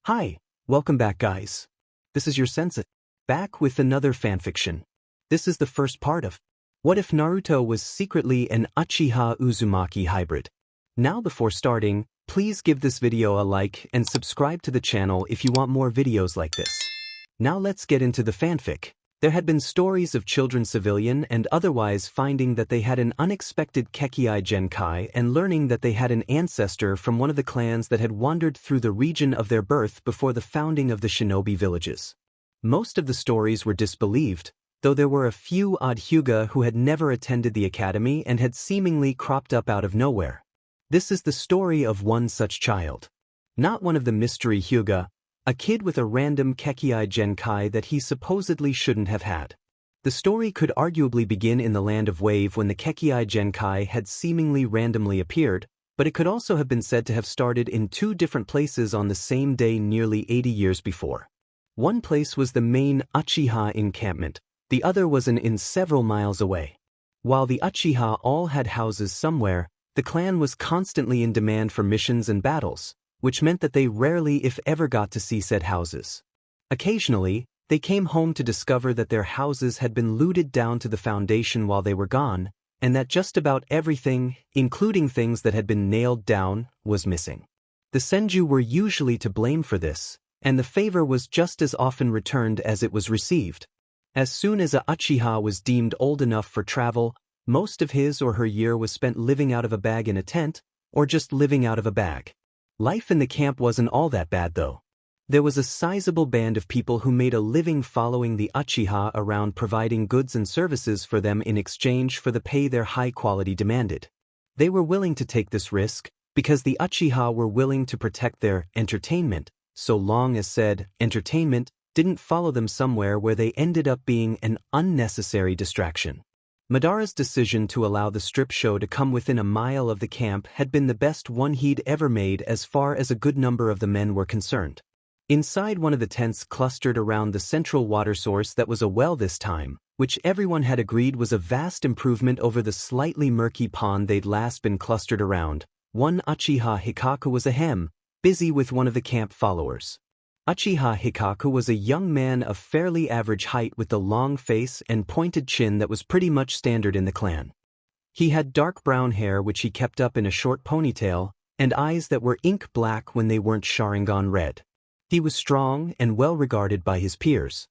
Hi, welcome back guys. This is your sensei, back with another fanfiction. This is the first part of What If Naruto Was Secretly an Uchiha Uzumaki Hybrid? Now before starting, please give this video a like and subscribe to the channel if you want more videos like this. Now let's get into the fanfic. There had been stories of children civilian and otherwise finding that they had an unexpected Kekkai Genkai and learning that they had an ancestor from one of the clans that had wandered through the region of their birth before the founding of the shinobi villages. Most of the stories were disbelieved, though there were a few odd Hyuga who had never attended the academy and had seemingly cropped up out of nowhere. This is the story of one such child. Not one of the mystery Hyuga, a kid with a random Kekkai Genkai that he supposedly shouldn't have had. The story could arguably begin in the land of Wave when the Kekkai Genkai had seemingly randomly appeared, but it could also have been said to have started in two different places on the same day nearly 80 years before. One place was the main Uchiha encampment, the other was an inn several miles away. While the Uchiha all had houses somewhere, the clan was constantly in demand for missions and battles, which meant that they rarely if ever got to see said houses. Occasionally, they came home to discover that their houses had been looted down to the foundation while they were gone, and that just about everything, including things that had been nailed down, was missing. The Senju were usually to blame for this, and the favor was just as often returned as it was received. As soon as a Uchiha was deemed old enough for travel, most of his or her year was spent living out of a bag in a tent, or just living out of a bag. Life in the camp wasn't all that bad though. There was a sizable band of people who made a living following the Uchiha around providing goods and services for them in exchange for the pay their high quality demanded. They were willing to take this risk because the Uchiha were willing to protect their entertainment, so long as said entertainment didn't follow them somewhere where they ended up being an unnecessary distraction. Madara's decision to allow the strip show to come within a mile of the camp had been the best one he'd ever made as far as a good number of the men were concerned. Inside one of the tents clustered around the central water source that was a well this time, which everyone had agreed was a vast improvement over the slightly murky pond they'd last been clustered around. One Uchiha Hikaku was ahem, busy with one of the camp followers. Uchiha Hikaku was a young man of fairly average height with the long face and pointed chin that was pretty much standard in the clan. He had dark brown hair which he kept up in a short ponytail, and eyes that were ink black when they weren't Sharingan red. He was strong and well regarded by his peers.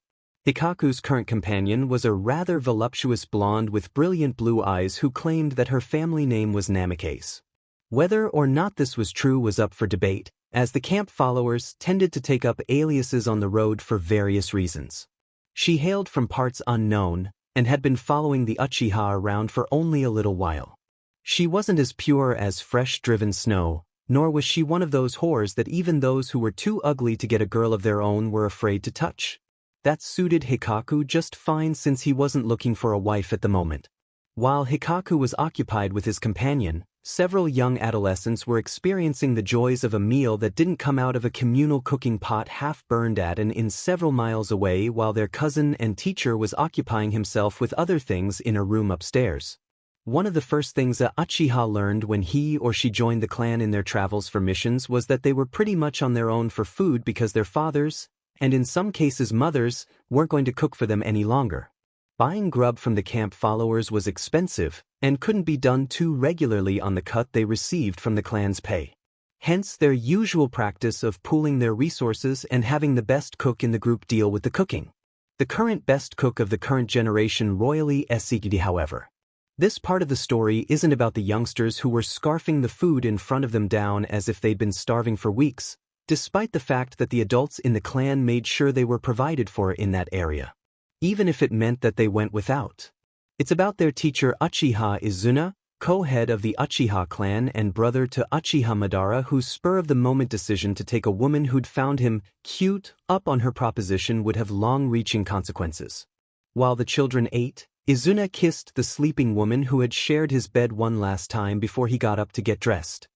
Hikaku's current companion was a rather voluptuous blonde with brilliant blue eyes who claimed that her family name was Namikaze. Whether or not this was true was up for debate, as the camp followers tended to take up aliases on the road for various reasons. She hailed from parts unknown, and had been following the Uchiha around for only a little while. She wasn't as pure as fresh-driven snow, nor was she one of those whores that even those who were too ugly to get a girl of their own were afraid to touch. That suited Hikaku just fine since he wasn't looking for a wife at the moment. While Hikaku was occupied with his companion, several young adolescents were experiencing the joys of a meal that didn't come out of a communal cooking pot half burned at an inn several miles away while their cousin and teacher was occupying himself with other things in a room upstairs. One of the first things a Uchiha learned when he or she joined the clan in their travels for missions was that they were pretty much on their own for food because their fathers, and in some cases mothers, weren't going to cook for them any longer. Buying grub from the camp followers was expensive, and couldn't be done too regularly on the cut they received from the clan's pay. Hence their usual practice of pooling their resources and having the best cook in the group deal with the cooking. The current best cook of the current generation royally executed, however. This part of the story isn't about the youngsters who were scarfing the food in front of them down as if they'd been starving for weeks, despite the fact that the adults in the clan made sure they were provided for in that area, even if it meant that they went without. It's about their teacher Uchiha Izuna, co-head of the Uchiha clan and brother to Uchiha Madara, whose spur-of-the-moment decision to take a woman who'd found him cute up on her proposition would have long-reaching consequences. While the children ate, Izuna kissed the sleeping woman who had shared his bed one last time before he got up to get dressed.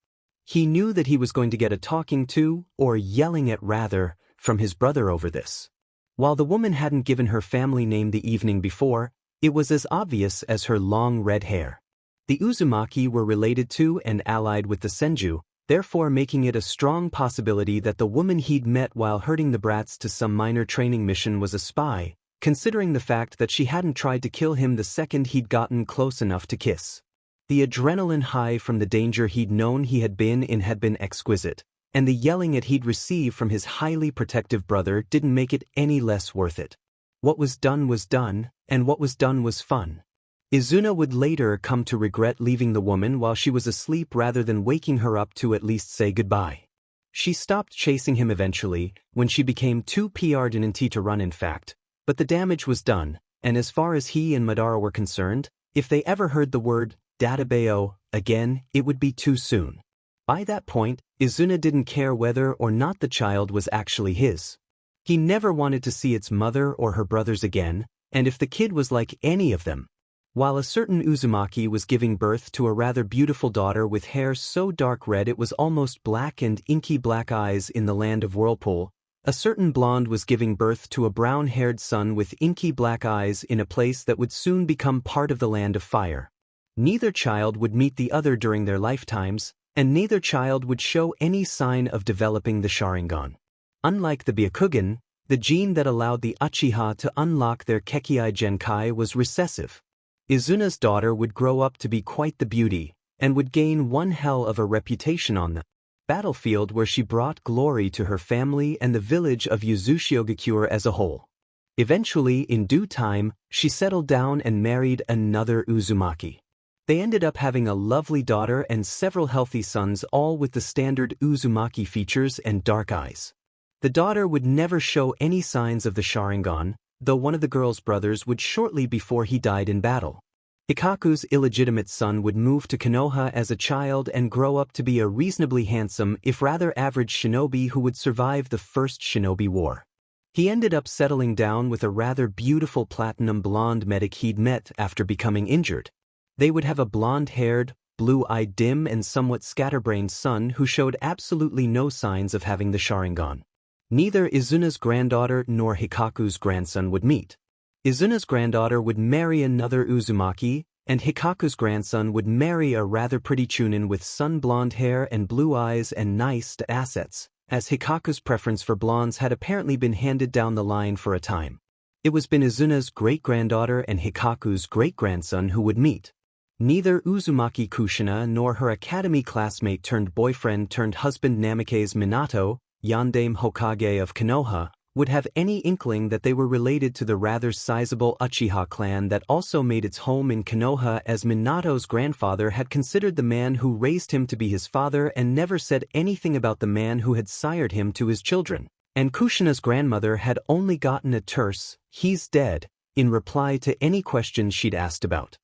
He knew that he was going to get a talking to, or yelling at rather, from his brother over this. While the woman hadn't given her family name the evening before, it was as obvious as her long red hair. The Uzumaki were related to and allied with the Senju, therefore making it a strong possibility that the woman he'd met while herding the brats to some minor training mission was a spy, considering the fact that she hadn't tried to kill him the second he'd gotten close enough to kiss. The adrenaline high from the danger he'd known he had been in had been exquisite, and the yelling at he'd received from his highly protective brother didn't make it any less worth it. What was done, and what was done was fun. Izuna would later come to regret leaving the woman while she was asleep rather than waking her up to at least say goodbye. She stopped chasing him eventually, when she became too ardent to run in fact, but the damage was done, and as far as he and Madara were concerned, if they ever heard the word Databeo again, it would be too soon. By that point, Izuna didn't care whether or not the child was actually his. He never wanted to see its mother or her brothers again, and if the kid was like any of them. While a certain Uzumaki was giving birth to a rather beautiful daughter with hair so dark red it was almost black and inky black eyes in the land of Whirlpool, a certain blonde was giving birth to a brown-haired son with inky black eyes in a place that would soon become part of the land of fire. Neither child would meet the other during their lifetimes, and neither child would show any sign of developing the Sharingan. Unlike the Byakugan, the gene that allowed the Uchiha to unlock their Kekkei Genkai was recessive. Izuna's daughter would grow up to be quite the beauty, and would gain one hell of a reputation on the battlefield where she brought glory to her family and the village of Yuzushiogakure as a whole. Eventually, in due time, she settled down and married another Uzumaki. They ended up having a lovely daughter and several healthy sons, all with the standard Uzumaki features and dark eyes. The daughter would never show any signs of the Sharingan, though one of the girl's brothers would shortly before he died in battle. Hikaku's illegitimate son would move to Konoha as a child and grow up to be a reasonably handsome, if rather average shinobi who would survive the First Shinobi War. He ended up settling down with a rather beautiful platinum blonde medic he'd met after becoming injured. They would have a blonde-haired, blue-eyed dim and somewhat scatterbrained son who showed absolutely no signs of having the Sharingan. Neither Izuna's granddaughter nor Hikaku's grandson would meet. Izuna's granddaughter would marry another Uzumaki, and Hikaku's grandson would marry a rather pretty chunin with sun-blonde hair and blue eyes and nice assets, as Hikaku's preference for blondes had apparently been handed down the line for a time. It was been Izuna's great-granddaughter and Hikaku's great-grandson who would meet. Neither Uzumaki Kushina nor her academy classmate turned boyfriend turned husband Namikaze Minato, Yandame Hokage of Konoha, would have any inkling that they were related to the rather sizable Uchiha clan that also made its home in Konoha, as Minato's grandfather had considered the man who raised him to be his father and never said anything about the man who had sired him to his children, and Kushina's grandmother had only gotten a terse, "He's dead," in reply to any questions she'd asked about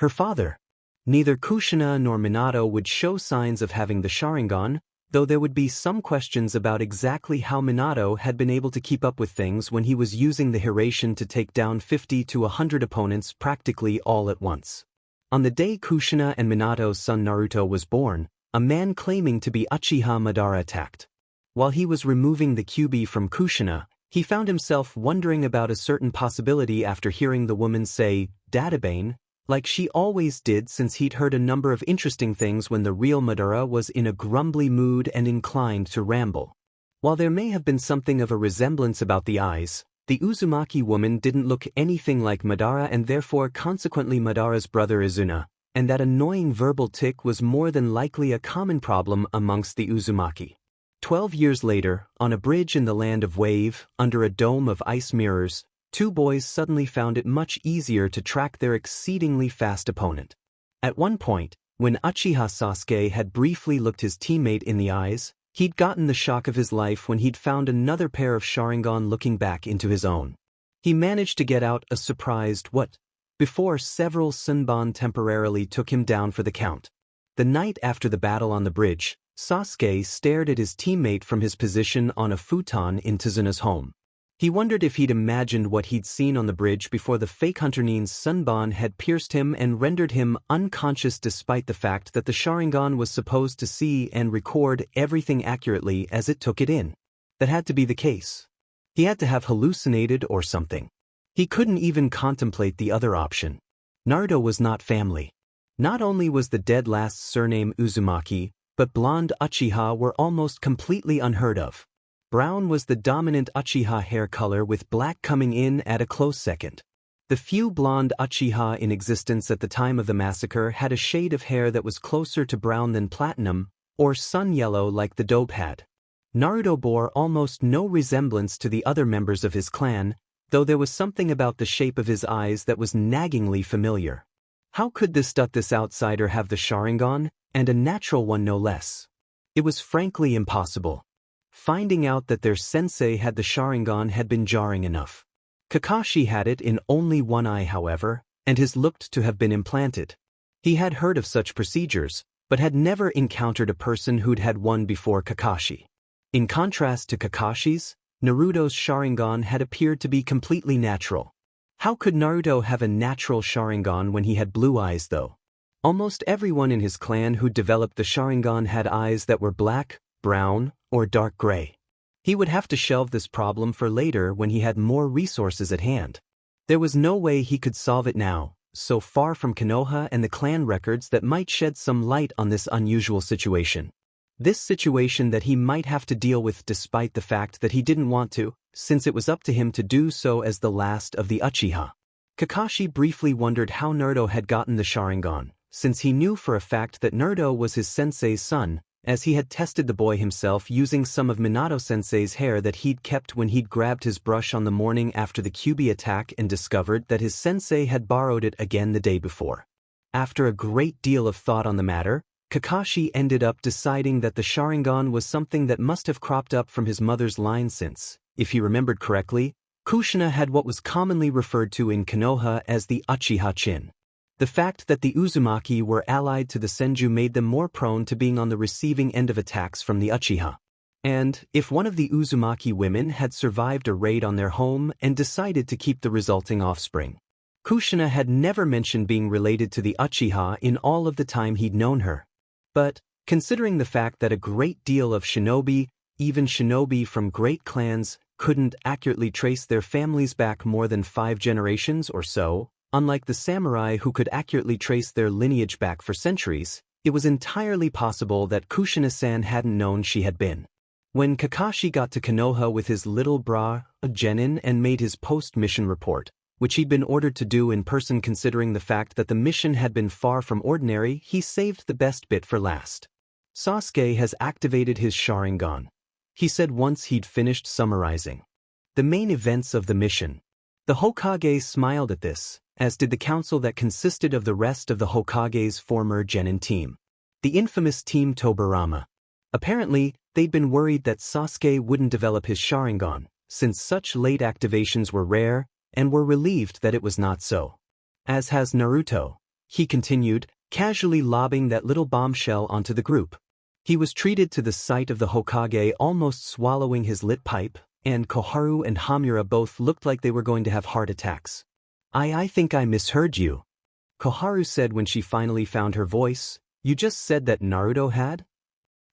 her father. Neither Kushina nor Minato would show signs of having the Sharingan, though there would be some questions about exactly how Minato had been able to keep up with things when he was using the Hiraishin to take down 50 to 100 opponents practically all at once. On the day Kushina and Minato's son Naruto was born, a man claiming to be Uchiha Madara attacked. While he was removing the QB from Kushina, he found himself wondering about a certain possibility after hearing the woman say, "Databane," like she always did, since he'd heard a number of interesting things when the real Madara was in a grumbly mood and inclined to ramble. While there may have been something of a resemblance about the eyes, the Uzumaki woman didn't look anything like Madara and therefore consequently Madara's brother Izuna, and that annoying verbal tic was more than likely a common problem amongst the Uzumaki. 12 years later, on a bridge in the land of Wave, under a dome of ice mirrors, two boys suddenly found it much easier to track their exceedingly fast opponent. At one point, when Uchiha Sasuke had briefly looked his teammate in the eyes, he'd gotten the shock of his life when he'd found another pair of Sharingan looking back into his own. He managed to get out a surprised "what?" before several Senbon temporarily took him down for the count. The night after the battle on the bridge, Sasuke stared at his teammate from his position on a futon in Tizuna's home. He wondered if he'd imagined what he'd seen on the bridge before the fake Hunter Nin's Senbon had pierced him and rendered him unconscious, despite the fact that the Sharingan was supposed to see and record everything accurately as it took it in. That had to be the case. He had to have hallucinated or something. He couldn't even contemplate the other option. Naruto was not family. Not only was the dead last surname Uzumaki, but blonde Uchiha were almost completely unheard of. Brown was the dominant Uchiha hair color, with black coming in at a close second. The few blonde Uchiha in existence at the time of the massacre had a shade of hair that was closer to brown than platinum, or sun yellow like the dope had. Naruto bore almost no resemblance to the other members of his clan, though there was something about the shape of his eyes that was naggingly familiar. How could this outsider have the Sharingan, and a natural one no less? It was frankly impossible. Finding out that their sensei had the Sharingan had been jarring enough. Kakashi had it in only one eye, however, and his looked to have been implanted. He had heard of such procedures, but had never encountered a person who'd had one before Kakashi. In contrast to Kakashi's, Naruto's Sharingan had appeared to be completely natural. How could Naruto have a natural Sharingan when he had blue eyes, though? Almost everyone in his clan who developed the Sharingan had eyes that were black, brown, or dark gray. He would have to shelve this problem for later when he had more resources at hand. There was no way he could solve it now, so far from Konoha and the clan records that might shed some light on this unusual situation. This situation that he might have to deal with despite the fact that he didn't want to, since it was up to him to do so as the last of the Uchiha. Kakashi briefly wondered how Naruto had gotten the Sharingan, since he knew for a fact that Naruto was his sensei's son, as he had tested the boy himself using some of Minato-sensei's hair that he'd kept when he'd grabbed his brush on the morning after the Kyuubi attack and discovered that his sensei had borrowed it again the day before. After a great deal of thought on the matter, Kakashi ended up deciding that the Sharingan was something that must have cropped up from his mother's line since, if he remembered correctly, Kushina had what was commonly referred to in Konoha as the Uchiha Chin. The fact that the Uzumaki were allied to the Senju made them more prone to being on the receiving end of attacks from the Uchiha. And, if one of the Uzumaki women had survived a raid on their home and decided to keep the resulting offspring. Kushina had never mentioned being related to the Uchiha in all of the time he'd known her. But, considering the fact that a great deal of shinobi, even shinobi from great clans, couldn't accurately trace their families back more than 5 generations or so, unlike the samurai who could accurately trace their lineage back for centuries, it was entirely possible that Kushina-san hadn't known she had been. When Kakashi got to Konoha with his little bra, genin, and made his post-mission report, which he'd been ordered to do in person considering the fact that the mission had been far from ordinary, he saved the best bit for last. Sasuke has activated his Sharingan, he said once he'd finished summarizing the main events of the mission. The Hokage smiled at this, as did the council that consisted of the rest of the Hokage's former genin team. The infamous Team Tobirama. Apparently, they'd been worried that Sasuke wouldn't develop his Sharingan, since such late activations were rare, and were relieved that it was not so. As has Naruto, he continued, casually lobbing that little bombshell onto the group. He was treated to the sight of the Hokage almost swallowing his lit pipe, and Koharu and Hamura both looked like they were going to have heart attacks. I think I misheard you," Koharu said when she finally found her voice. "You just said that Naruto had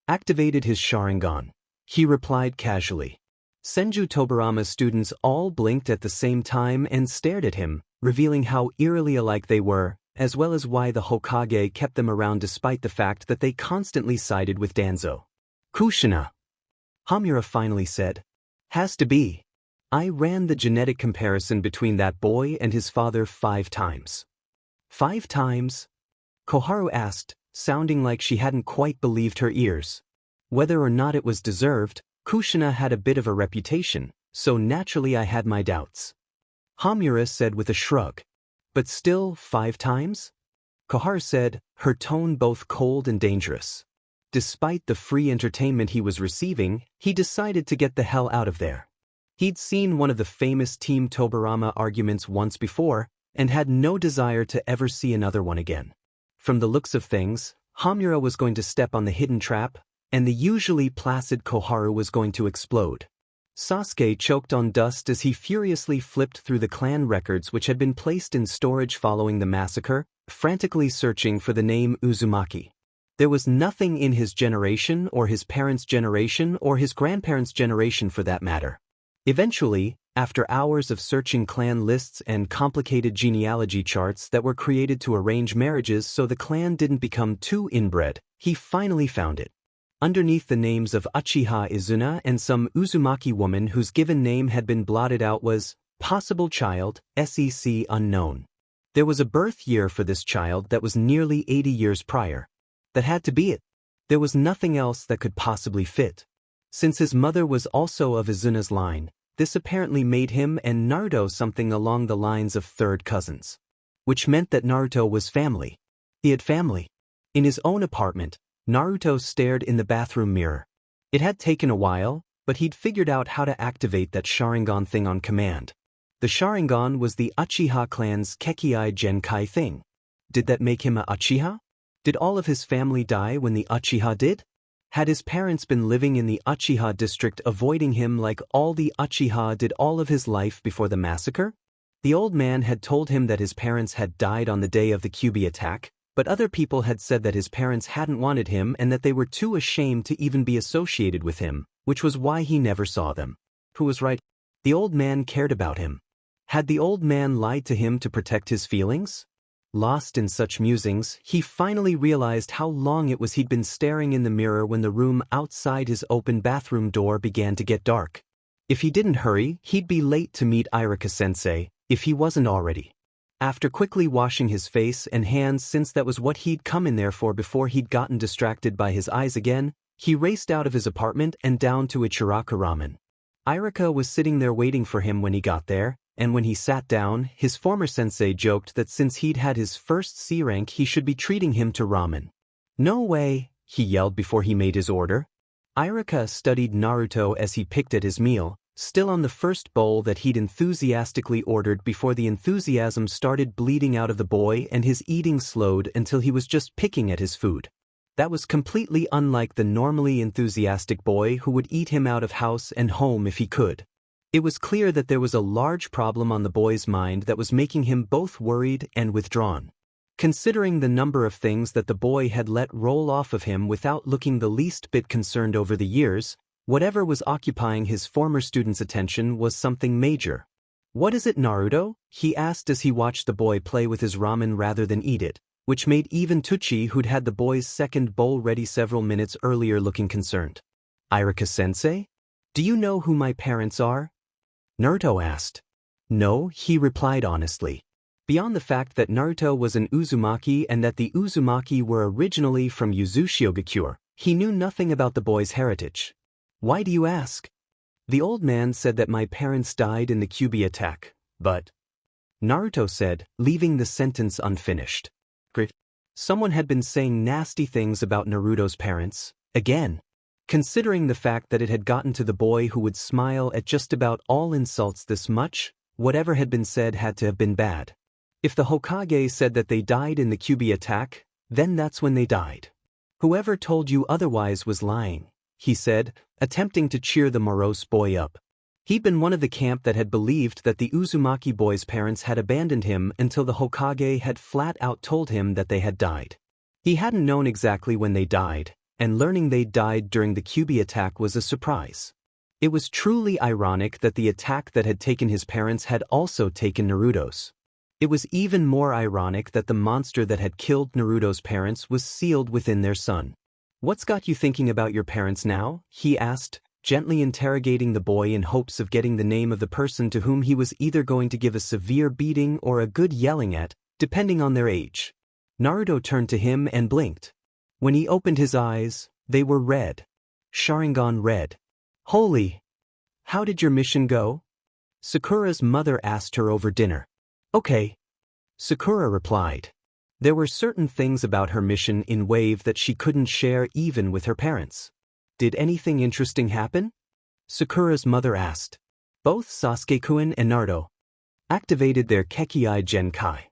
activated his Sharingan," he replied casually. Senju Tobirama's students all blinked at the same time and stared at him, revealing how eerily alike they were, as well as why the Hokage kept them around despite the fact that they constantly sided with Danzo. "Kushina," Hamura finally said. "Has to be. I ran the genetic comparison between that boy and his father 5 times. 5 times? Koharu asked, sounding like she hadn't quite believed her ears. Whether or not it was deserved, Kushina had a bit of a reputation, so naturally I had my doubts. Hamura said with a shrug. But still 5 times? Koharu said, her tone both cold and dangerous. Despite the free entertainment he was receiving, he decided to get the hell out of there. He'd seen one of the famous Team Tobirama arguments once before, and had no desire to ever see another one again. From the looks of things, Hamura was going to step on the hidden trap, and the usually placid Koharu was going to explode. Sasuke choked on dust as he furiously flipped through the clan records which had been placed in storage following the massacre, frantically searching for the name Uzumaki. There was nothing in his generation or his parents' generation or his grandparents' generation for that matter. Eventually, after hours of searching clan lists and complicated genealogy charts that were created to arrange marriages so the clan didn't become too inbred, he finally found it. Underneath the names of Uchiha Izuna and some Uzumaki woman whose given name had been blotted out was, possible child, SEC unknown. There was a birth year for this child that was nearly 80 years prior. That had to be it. There was nothing else that could possibly fit. Since his mother was also of Izuna's line, this apparently made him and Naruto something along the lines of third cousins. Which meant that Naruto was family. He had family. In his own apartment, Naruto stared in the bathroom mirror. It had taken a while, but he'd figured out how to activate that Sharingan thing on command. The Sharingan was the Uchiha clan's Kekkai Genkai thing. Did that make him a Uchiha? Did all of his family die when the Uchiha did? Had his parents been living in the Uchiha district avoiding him like all the Uchiha did all of his life before the massacre? The old man had told him that his parents had died on the day of the Kyuubi attack, but other people had said that his parents hadn't wanted him and that they were too ashamed to even be associated with him, which was why he never saw them. Who was right? The old man cared about him. Had the old man lied to him to protect his feelings? Lost in such musings, he finally realized how long it was he'd been staring in the mirror when the room outside his open bathroom door began to get dark. If he didn't hurry, he'd be late to meet Irika-sensei, if he wasn't already. After quickly washing his face and hands since that was what he'd come in there for before he'd gotten distracted by his eyes again, he raced out of his apartment and down to Ichiraku Ramen. Irika was sitting there waiting for him when he got there, and when he sat down, his former sensei joked that since he'd had his first C rank he should be treating him to ramen. "No way," he yelled before he made his order. Irika studied Naruto as he picked at his meal, still on the first bowl that he'd enthusiastically ordered before the enthusiasm started bleeding out of the boy and his eating slowed until he was just picking at his food. That was completely unlike the normally enthusiastic boy who would eat him out of house and home if he could. It was clear that there was a large problem on the boy's mind that was making him both worried and withdrawn. Considering the number of things that the boy had let roll off of him without looking the least bit concerned over the years, whatever was occupying his former student's attention was something major. "What is it, Naruto?" he asked as he watched the boy play with his ramen rather than eat it, which made even Tucci, who'd had the boy's second bowl ready several minutes earlier, looking concerned. "Irika-sensei? Do you know who my parents are?" Naruto asked. "No," he replied honestly. Beyond the fact that Naruto was an Uzumaki and that the Uzumaki were originally from Uzushio-gakure, he knew nothing about the boy's heritage. "Why do you ask?" "The old man said that my parents died in the Kyuubi attack, but..." Naruto said, leaving the sentence unfinished. Someone had been saying nasty things about Naruto's parents, again. Considering the fact that it had gotten to the boy who would smile at just about all insults this much, whatever had been said had to have been bad. If the Hokage said that they died in the Kyuubi attack, then that's when they died. "Whoever told you otherwise was lying," he said, attempting to cheer the morose boy up. He'd been one of the camp that had believed that the Uzumaki boy's parents had abandoned him until the Hokage had flat out told him that they had died. He hadn't known exactly when they died, and learning they died during the Kyuubi attack was a surprise. It was truly ironic that the attack that had taken his parents had also taken Naruto's. It was even more ironic that the monster that had killed Naruto's parents was sealed within their son. "What's got you thinking about your parents now?" he asked, gently interrogating the boy in hopes of getting the name of the person to whom he was either going to give a severe beating or a good yelling at, depending on their age. Naruto turned to him and blinked. When he opened his eyes, they were red. Sharingan red. "Holy! How did your mission go?" Sakura's mother asked her over dinner. "Okay," Sakura replied. There were certain things about her mission in Wave that she couldn't share even with her parents. "Did anything interesting happen?" Sakura's mother asked. Both Sasuke-kun and Naruto activated their Kekkai Genkai.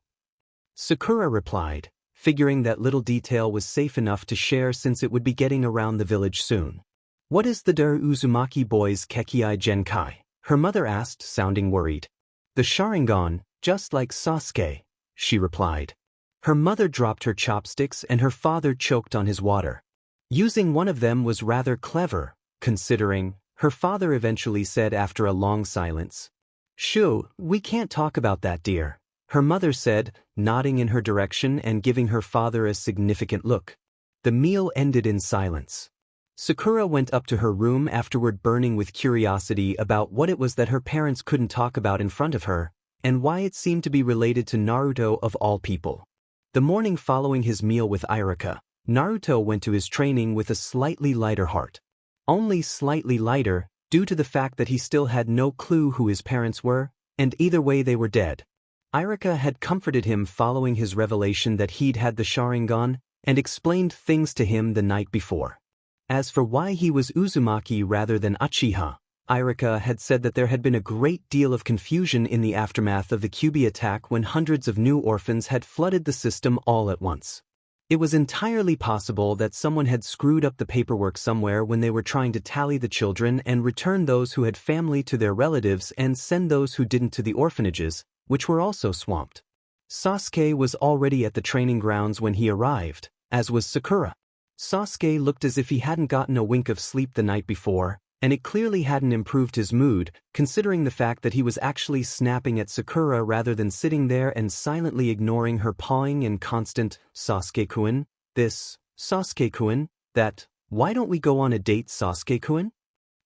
Sakura replied, figuring that little detail was safe enough to share since it would be getting around the village soon. "What is the Uzumaki boy's Kekkai Genkai?" her mother asked, sounding worried. "The Sharingan, just like Sasuke," she replied. Her mother dropped her chopsticks and her father choked on his water. Using one of them was rather clever, considering, her father eventually said after a long silence. "Shoo, we can't talk about that, dear," her mother said, nodding in her direction and giving her father a significant look. The meal ended in silence. Sakura went up to her room afterward burning with curiosity about what it was that her parents couldn't talk about in front of her, and why it seemed to be related to Naruto of all people. The morning following his meal with Irika, Naruto went to his training with a slightly lighter heart. Only slightly lighter, due to the fact that he still had no clue who his parents were, and either way they were dead. Irika had comforted him following his revelation that he'd had the Sharingan, and explained things to him the night before. As for why he was Uzumaki rather than Uchiha, Irika had said that there had been a great deal of confusion in the aftermath of the Kyuubi attack when hundreds of new orphans had flooded the system all at once. It was entirely possible that someone had screwed up the paperwork somewhere when they were trying to tally the children and return those who had family to their relatives and send those who didn't to the orphanages, which were also swamped. Sasuke was already at the training grounds when he arrived, as was Sakura. Sasuke looked as if he hadn't gotten a wink of sleep the night before, and it clearly hadn't improved his mood, considering the fact that he was actually snapping at Sakura rather than sitting there and silently ignoring her pawing and constant, "Sasuke-kun, this, Sasuke-kun, that, why don't we go on a date, Sasuke-kun?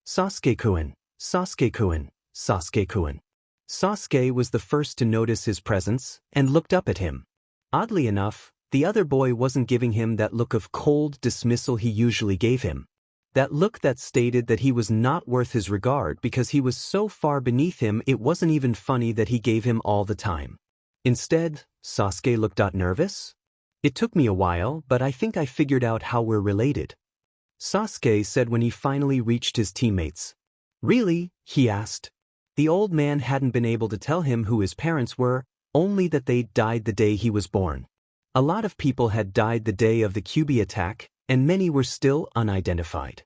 Sasuke-kun, Sasuke-kun, Sasuke-kun." Sasuke was the first to notice his presence, and looked up at him. Oddly enough, the other boy wasn't giving him that look of cold dismissal he usually gave him. That look that stated that he was not worth his regard because he was so far beneath him it wasn't even funny that he gave him all the time. Instead, Sasuke looked nervous. "It took me a while, but I think I figured out how we're related," Sasuke said when he finally reached his teammates. "Really?" he asked. The old man hadn't been able to tell him who his parents were, only that they'd died the day he was born. A lot of people had died the day of the Kyuubi attack, and many were still unidentified.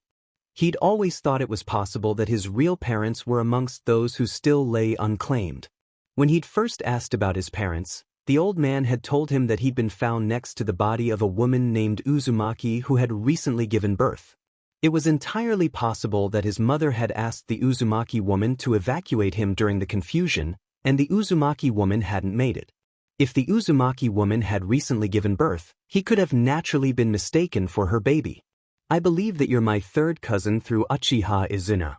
He'd always thought it was possible that his real parents were amongst those who still lay unclaimed. When he'd first asked about his parents, the old man had told him that he'd been found next to the body of a woman named Uzumaki who had recently given birth. It was entirely possible that his mother had asked the Uzumaki woman to evacuate him during the confusion, and the Uzumaki woman hadn't made it. If the Uzumaki woman had recently given birth, he could have naturally been mistaken for her baby. "I believe that you're my third cousin through Uchiha Uzumaki,"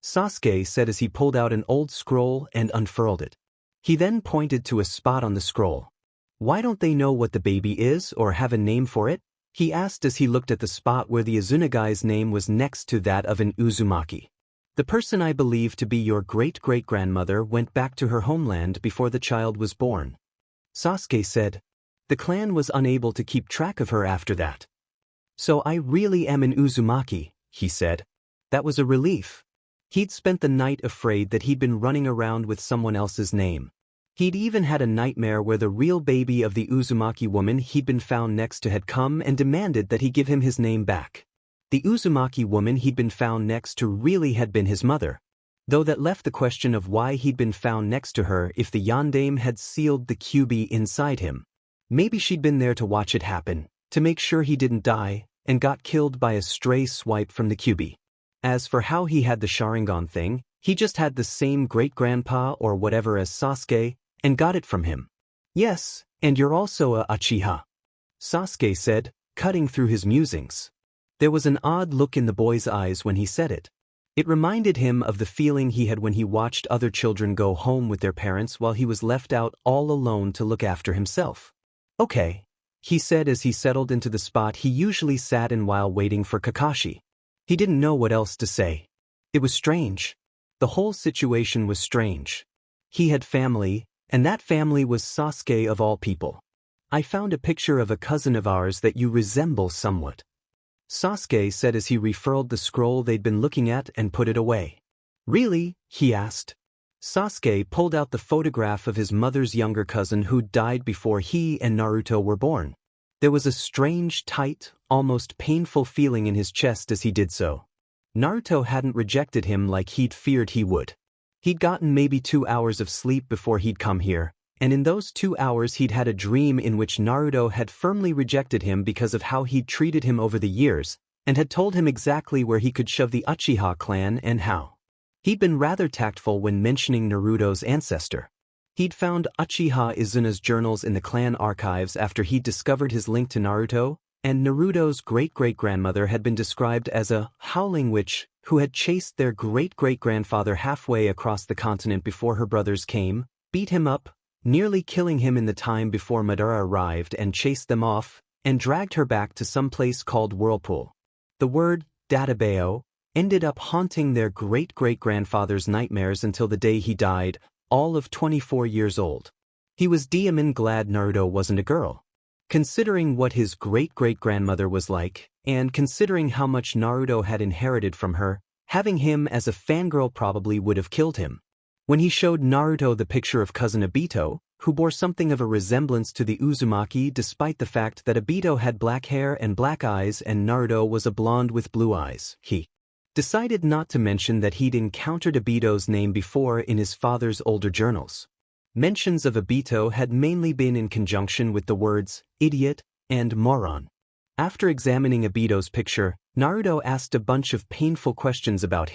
Sasuke said as he pulled out an old scroll and unfurled it. He then pointed to a spot on the scroll. "Why don't they know what the baby is or have a name for it?" he asked as he looked at the spot where the Izunagai's name was next to that of an Uzumaki. "The person I believe to be your great-great-grandmother went back to her homeland before the child was born," Sasuke said. "The clan was unable to keep track of her after that." "So I really am an Uzumaki," he said. That was a relief. He'd spent the night afraid that he'd been running around with someone else's name. He'd even had a nightmare where the real baby of the Uzumaki woman he'd been found next to had come and demanded that he give him his name back. The Uzumaki woman he'd been found next to really had been his mother, though that left the question of why he'd been found next to her if the Yondaime had sealed the Kyuubi inside him. Maybe she'd been there to watch it happen, to make sure he didn't die, and got killed by a stray swipe from the Kyuubi. As for how he had the Sharingan thing, he just had the same great-grandpa or whatever as Sasuke, and got it from him. "Yes, and you're also a Uchiha," Sasuke said, cutting through his musings. There was an odd look in the boy's eyes when he said it. It reminded him of the feeling he had when he watched other children go home with their parents while he was left out all alone to look after himself. "Okay," he said as he settled into the spot he usually sat in while waiting for Kakashi. He didn't know what else to say. It was strange. The whole situation was strange. He had family, and that family was Sasuke of all people. "I found a picture of a cousin of ours that you resemble somewhat," Sasuke said as he refurled the scroll they'd been looking at and put it away. "Really?" he asked. Sasuke pulled out the photograph of his mother's younger cousin who'd died before he and Naruto were born. There was a strange, tight, almost painful feeling in his chest as he did so. Naruto hadn't rejected him like he'd feared he would. He'd gotten maybe 2 hours of sleep before he'd come here, and in those 2 hours he'd had a dream in which Naruto had firmly rejected him because of how he'd treated him over the years, and had told him exactly where he could shove the Uchiha clan and how. He'd been rather tactful when mentioning Naruto's ancestor. He'd found Uchiha Izuna's journals in the clan archives after he'd discovered his link to Naruto, and Naruto's great-great-grandmother had been described as a howling witch who had chased their great-great-grandfather halfway across the continent before her brothers came, beat him up, nearly killing him in the time before Madara arrived and chased them off, and dragged her back to some place called Whirlpool. The word, Databeo, ended up haunting their great-great-grandfather's nightmares until the day he died, all of 24 years old. He was damn glad Naruto wasn't a girl. Considering what his great-great-grandmother was like, and considering how much Naruto had inherited from her, having him as a fangirl probably would have killed him. When he showed Naruto the picture of cousin Obito, who bore something of a resemblance to the Uzumaki despite the fact that Obito had black hair and black eyes and Naruto was a blonde with blue eyes, he decided not to mention that he'd encountered Obito's name before in his father's older journals. Mentions of Obito had mainly been in conjunction with the words idiot and moron. After examining Obito's picture, Naruto asked a bunch of painful questions about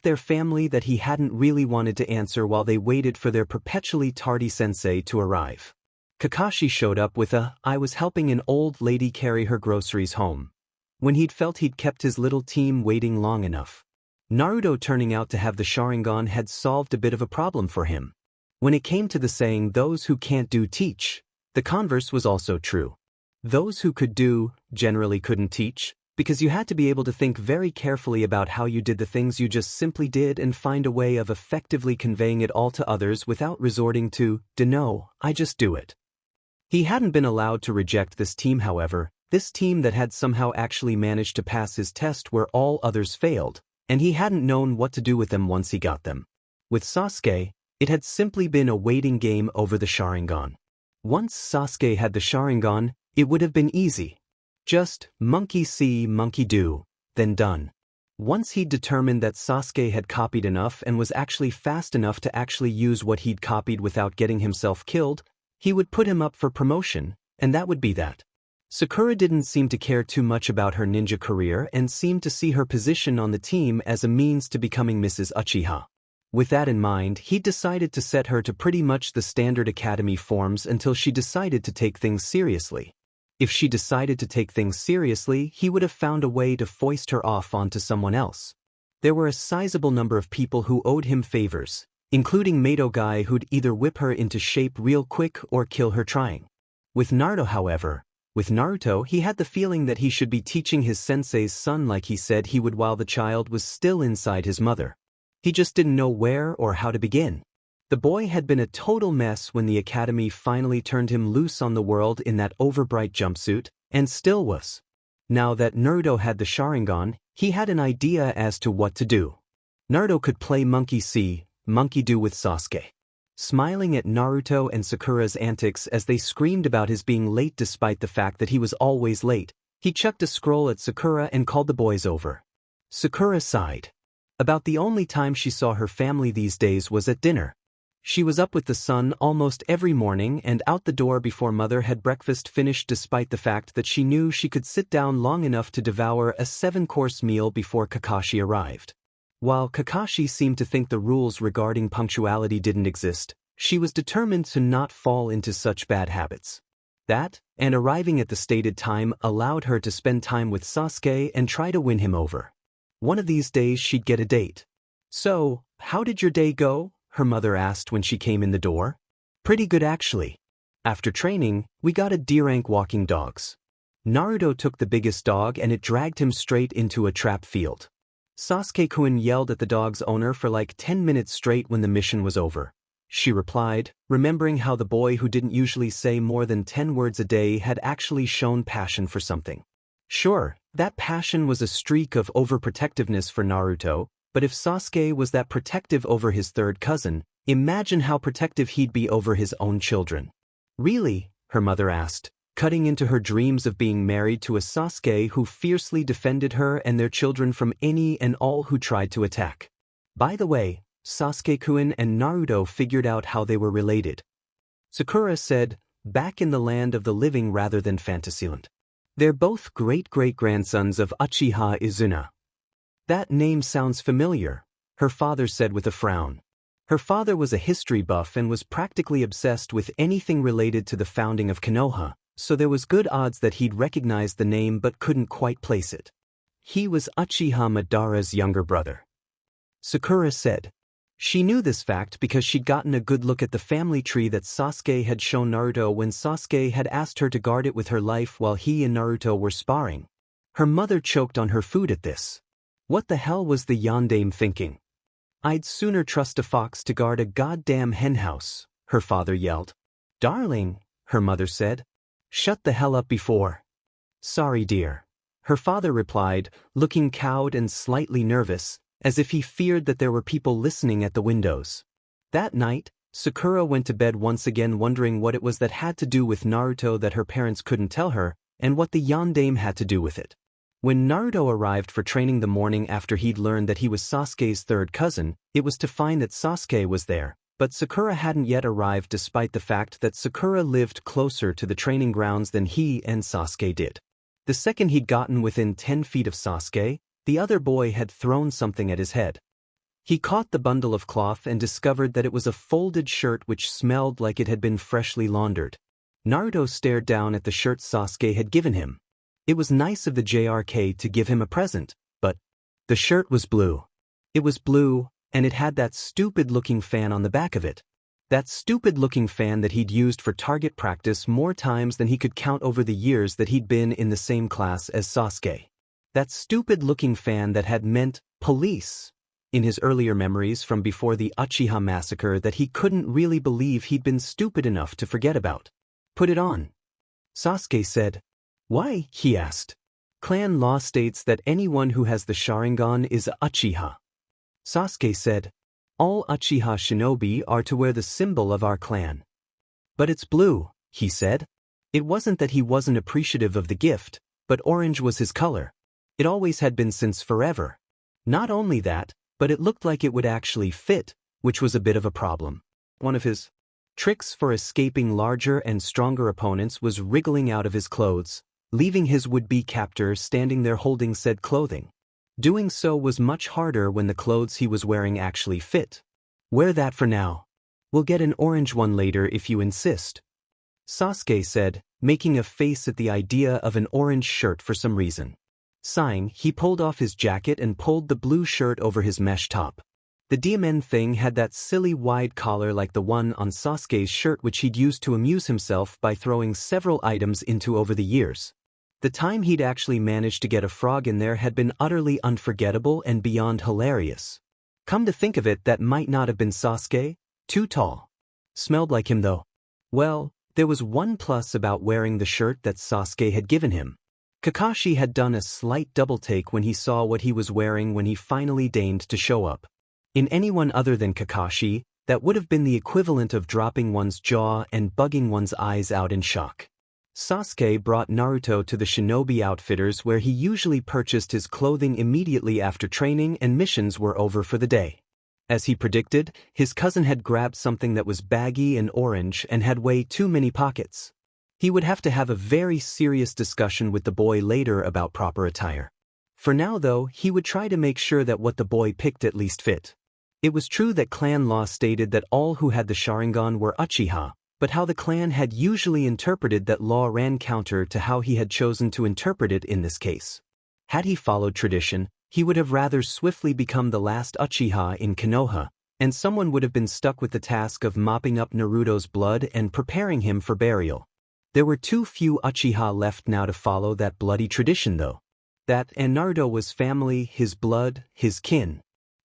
their family that he hadn't really wanted to answer while they waited for their perpetually tardy sensei to arrive. Kakashi showed up with I was helping an old lady carry her groceries home, when he'd felt he'd kept his little team waiting long enough. Naruto turning out to have the Sharingan had solved a bit of a problem for him. When it came to the saying those who can't do teach, the converse was also true. Those who could do, generally couldn't teach, because you had to be able to think very carefully about how you did the things you just simply did and find a way of effectively conveying it all to others without resorting to, no, I just do it. He hadn't been allowed to reject this team, however, this team that had somehow actually managed to pass his test where all others failed, and he hadn't known what to do with them once he got them. With Sasuke, it had simply been a waiting game over the Sharingan. Once Sasuke had the Sharingan, it would have been easy. Just monkey see, monkey do, then done. Once he'd determined that Sasuke had copied enough and was actually fast enough to actually use what he'd copied without getting himself killed, he would put him up for promotion, and that would be that. Sakura didn't seem to care too much about her ninja career and seemed to see her position on the team as a means to becoming Mrs. Uchiha. With that in mind, he decided to set her to pretty much the standard academy forms until she decided to take things seriously. If she decided to take things seriously, he would have found a way to foist her off onto someone else. There were a sizable number of people who owed him favors, including Mato Guy who'd either whip her into shape real quick or kill her trying. With Naruto, he had the feeling that he should be teaching his sensei's son like he said he would while the child was still inside his mother. He just didn't know where or how to begin. The boy had been a total mess when the academy finally turned him loose on the world in that overbright jumpsuit, and still was. Now that Naruto had the Sharingan, he had an idea as to what to do. Naruto could play monkey see, monkey do with Sasuke. Smiling at Naruto and Sakura's antics as they screamed about his being late despite the fact that he was always late, he chucked a scroll at Sakura and called the boys over. Sakura sighed. About the only time she saw her family these days was at dinner. She was up with the sun almost every morning and out the door before mother had breakfast finished despite the fact that she knew she could sit down long enough to devour a 7-course meal before Kakashi arrived. While Kakashi seemed to think the rules regarding punctuality didn't exist, she was determined to not fall into such bad habits. That, and arriving at the stated time allowed her to spend time with Sasuke and try to win him over. One of these days she'd get a date. So, how did your day go? Her mother asked when she came in the door. Pretty good actually. After training, we got a D-rank walking dogs. Naruto took the biggest dog and it dragged him straight into a trap field. Sasuke-kun yelled at the dog's owner for like 10 minutes straight when the mission was over. She replied, remembering how the boy who didn't usually say more than 10 words a day had actually shown passion for something. Sure, that passion was a streak of overprotectiveness for Naruto, but if Sasuke was that protective over his third cousin, imagine how protective he'd be over his own children. Really? Her mother asked, cutting into her dreams of being married to a Sasuke who fiercely defended her and their children from any and all who tried to attack. By the way, Sasuke-kun and Naruto figured out how they were related. Sakura said, back in the land of the living rather than Fantasyland. They're both great-great-grandsons of Uchiha Uzumaki. That name sounds familiar, her father said with a frown. Her father was a history buff and was practically obsessed with anything related to the founding of Konoha, so there was good odds that he'd recognized the name but couldn't quite place it. He was Uchiha Madara's younger brother. Sakura said. She knew this fact because she'd gotten a good look at the family tree that Sasuke had shown Naruto when Sasuke had asked her to guard it with her life while he and Naruto were sparring. Her mother choked on her food at this. What the hell was the yondaime thinking? I'd sooner trust a fox to guard a goddamn henhouse, her father yelled. Darling, her mother said. Shut the hell up before. Sorry, dear. Her father replied, looking cowed and slightly nervous, as if he feared that there were people listening at the windows. That night, Sakura went to bed once again wondering what it was that had to do with Naruto that her parents couldn't tell her, and what the yondaime had to do with it. When Naruto arrived for training the morning after he'd learned that he was Sasuke's third cousin, it was to find that Sasuke was there, but Sakura hadn't yet arrived despite the fact that Sakura lived closer to the training grounds than he and Sasuke did. The second he'd gotten within 10 feet of Sasuke, the other boy had thrown something at his head. He caught the bundle of cloth and discovered that it was a folded shirt which smelled like it had been freshly laundered. Naruto stared down at the shirt Sasuke had given him. It was nice of the JRK to give him a present, but the shirt was blue. It was blue, and it had that stupid-looking fan on the back of it. That stupid-looking fan that he'd used for target practice more times than he could count over the years that he'd been in the same class as Sasuke. That stupid-looking fan that had meant police in his earlier memories from before the Uchiha massacre that he couldn't really believe he'd been stupid enough to forget about. Put it on. Sasuke said. Why? He asked. Clan law states that anyone who has the Sharingan is a Uchiha. Sasuke said. All Uchiha shinobi are to wear the symbol of our clan. But it's blue, he said. It wasn't that he wasn't appreciative of the gift, but orange was his color. It always had been since forever. Not only that, but it looked like it would actually fit, which was a bit of a problem. One of his tricks for escaping larger and stronger opponents was wriggling out of his clothes, leaving his would-be captor standing there holding said clothing. Doing so was much harder when the clothes he was wearing actually fit. Wear that for now. We'll get an orange one later if you insist. Sasuke said, making a face at the idea of an orange shirt for some reason. Sighing, he pulled off his jacket and pulled the blue shirt over his mesh top. The diamond thing had that silly wide collar like the one on Sasuke's shirt which he'd used to amuse himself by throwing several items into over the years. The time he'd actually managed to get a frog in there had been utterly unforgettable and beyond hilarious. Come to think of it, that might not have been Sasuke. Too tall. Smelled like him though. Well, there was one plus about wearing the shirt that Sasuke had given him. Kakashi had done a slight double-take when he saw what he was wearing when he finally deigned to show up. In anyone other than Kakashi, that would have been the equivalent of dropping one's jaw and bugging one's eyes out in shock. Sasuke brought Naruto to the Shinobi Outfitters where he usually purchased his clothing immediately after training and missions were over for the day. As he predicted, his cousin had grabbed something that was baggy and orange and had way too many pockets. He would have to have a very serious discussion with the boy later about proper attire. For now though, he would try to make sure that what the boy picked at least fit. It was true that clan law stated that all who had the Sharingan were Uchiha, but how the clan had usually interpreted that law ran counter to how he had chosen to interpret it in this case. Had he followed tradition, he would have rather swiftly become the last Uchiha in Konoha, and someone would have been stuck with the task of mopping up Naruto's blood and preparing him for burial. There were too few Uchiha left now to follow that bloody tradition though. That and Naruto was family, his blood, his kin.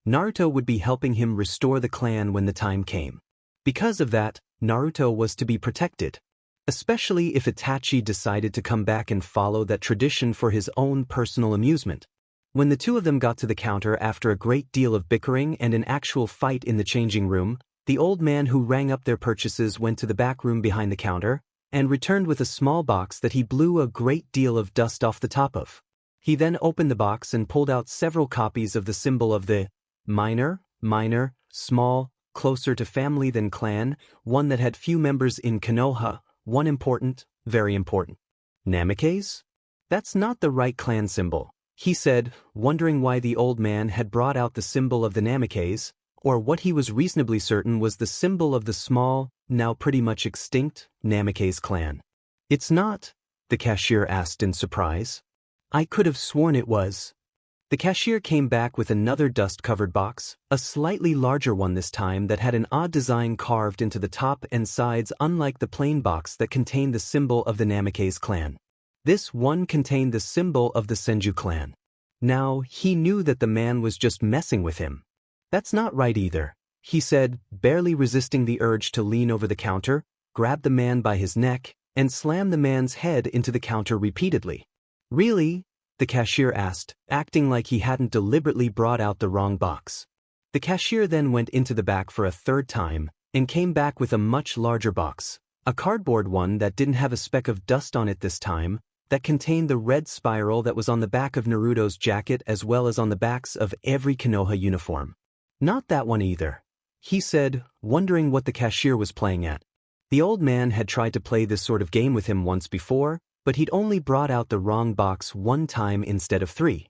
Naruto would be helping him restore the clan when the time came. Because of that, Naruto was to be protected. Especially if Itachi decided to come back and follow that tradition for his own personal amusement. When the two of them got to the counter after a great deal of bickering and an actual fight in the changing room, the old man who rang up their purchases went to the back room behind the counter, and returned with a small box that he blew a great deal of dust off the top of. He then opened the box and pulled out several copies of the symbol of the minor, small, closer to family than clan, one that had few members in Konoha, one important, very important. Namikaze? That's not the right clan symbol, he said, wondering why the old man had brought out the symbol of the Namikaze, or what he was reasonably certain was the symbol of the small, now pretty much extinct, Namikaze clan. It's not, the cashier asked in surprise. I could have sworn it was. The cashier came back with another dust-covered box, a slightly larger one this time that had an odd design carved into the top and sides unlike the plain box that contained the symbol of the Namikaze clan. This one contained the symbol of the Senju clan. Now, he knew that the man was just messing with him. That's not right either, he said, barely resisting the urge to lean over the counter, grab the man by his neck, and slam the man's head into the counter repeatedly. Really? The cashier asked, acting like he hadn't deliberately brought out the wrong box. The cashier then went into the back for a third time, and came back with a much larger box, a cardboard one that didn't have a speck of dust on it this time, that contained the red spiral that was on the back of Naruto's jacket as well as on the backs of every Konoha uniform. Not that one either, he said, wondering what the cashier was playing at. The old man had tried to play this sort of game with him once before, but he'd only brought out the wrong box one time instead of 3.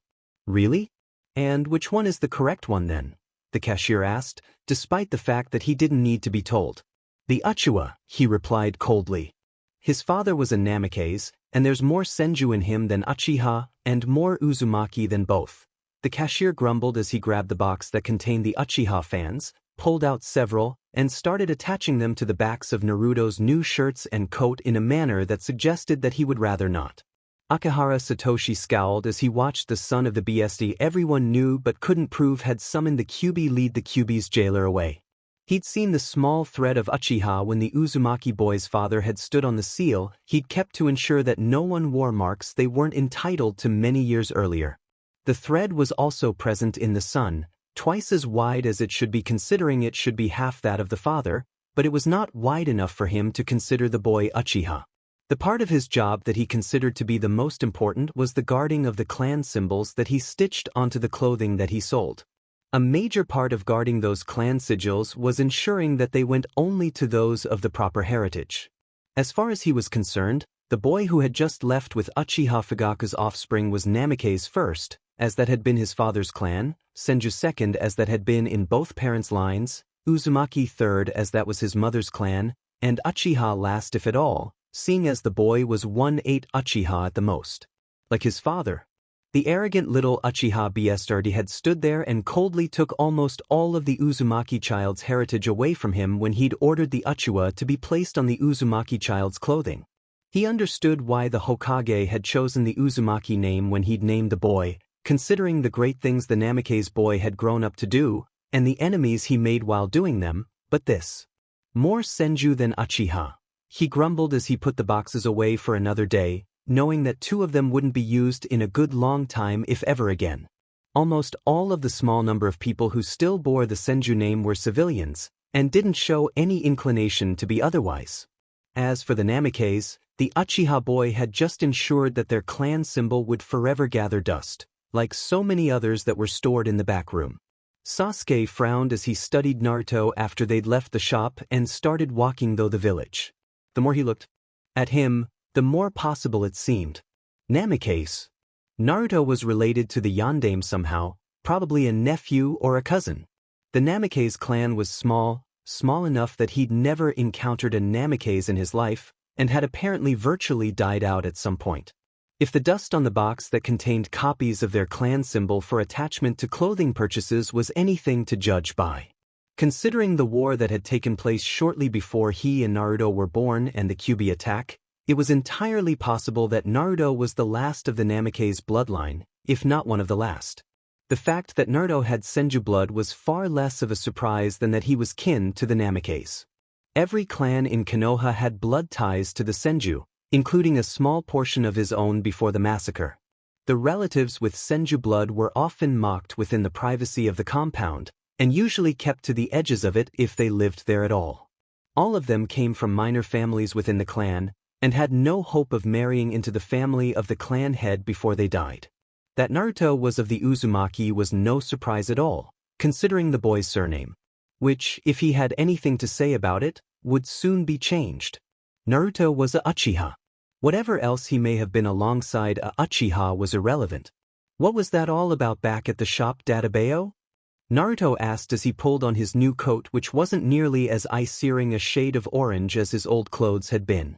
Really? And which one is the correct one then? The cashier asked, despite the fact that he didn't need to be told. The Uchiha, he replied coldly. His father was a Namikaze, and there's more Senju in him than Uchiha, and more Uzumaki than both. The cashier grumbled as he grabbed the box that contained the Uchiha fans, pulled out several, and started attaching them to the backs of Naruto's new shirts and coat in a manner that suggested that he would rather not. Akihara Satoshi scowled as he watched the son of the BSD everyone knew but couldn't prove had summoned the Kyuubi lead the Kyuubi's jailer away. He'd seen the small thread of Uchiha when the Uzumaki boy's father had stood on the seal he'd kept to ensure that no one wore marks they weren't entitled to many years earlier. The thread was also present in the son, twice as wide as it should be considering it should be half that of the father, but it was not wide enough for him to consider the boy Uchiha. The part of his job that he considered to be the most important was the guarding of the clan symbols that he stitched onto the clothing that he sold. A major part of guarding those clan sigils was ensuring that they went only to those of the proper heritage. As far as he was concerned, the boy who had just left with Uchiha Fugaku's offspring was Namikaze first, as that had been his father's clan, Senju second as that had been in both parents' lines, Uzumaki third as that was his mother's clan, and Uchiha last if at all, seeing as the boy was 1/8 Uchiha at the most. Like his father. The arrogant little Uchiha Bastard had stood there and coldly took almost all of the Uzumaki child's heritage away from him when he'd ordered the Uchiha to be placed on the Uzumaki child's clothing. He understood why the Hokage had chosen the Uzumaki name when he'd named the boy, considering the great things the Namikaze boy had grown up to do, and the enemies he made while doing them, but this. More Senju than Uchiha. He grumbled as he put the boxes away for another day, knowing that 2 of them wouldn't be used in a good long time if ever again. Almost all of the small number of people who still bore the Senju name were civilians, and didn't show any inclination to be otherwise. As for the Namikaze, the Uchiha boy had just ensured that their clan symbol would forever gather dust, like so many others that were stored in the back room. Sasuke frowned as he studied Naruto after they'd left the shop and started walking through the village. The more he looked at him, the more possible it seemed. Namikaze. Naruto was related to the Yondaime somehow, probably a nephew or a cousin. The Namikaze clan was small enough that he'd never encountered a Namikaze in his life, and had apparently virtually died out at some point. If the dust on the box that contained copies of their clan symbol for attachment to clothing purchases was anything to judge by. Considering the war that had taken place shortly before he and Naruto were born and the Kyuubi attack, it was entirely possible that Naruto was the last of the Namikaze bloodline, if not one of the last. The fact that Naruto had Senju blood was far less of a surprise than that he was kin to the Namikaze. Every clan in Konoha had blood ties to the Senju, including a small portion of his own before the massacre. The relatives with Senju blood were often mocked within the privacy of the compound, and usually kept to the edges of it if they lived there at all. All of them came from minor families within the clan, and had no hope of marrying into the family of the clan head before they died. That Naruto was of the Uzumaki was no surprise at all, considering the boy's surname, which, if he had anything to say about it, would soon be changed. Naruto was a Uchiha. Whatever else he may have been alongside a Uchiha was irrelevant. What was that all about back at the shop, Databeo? Naruto asked as he pulled on his new coat, which wasn't nearly as eye-searing a shade of orange as his old clothes had been.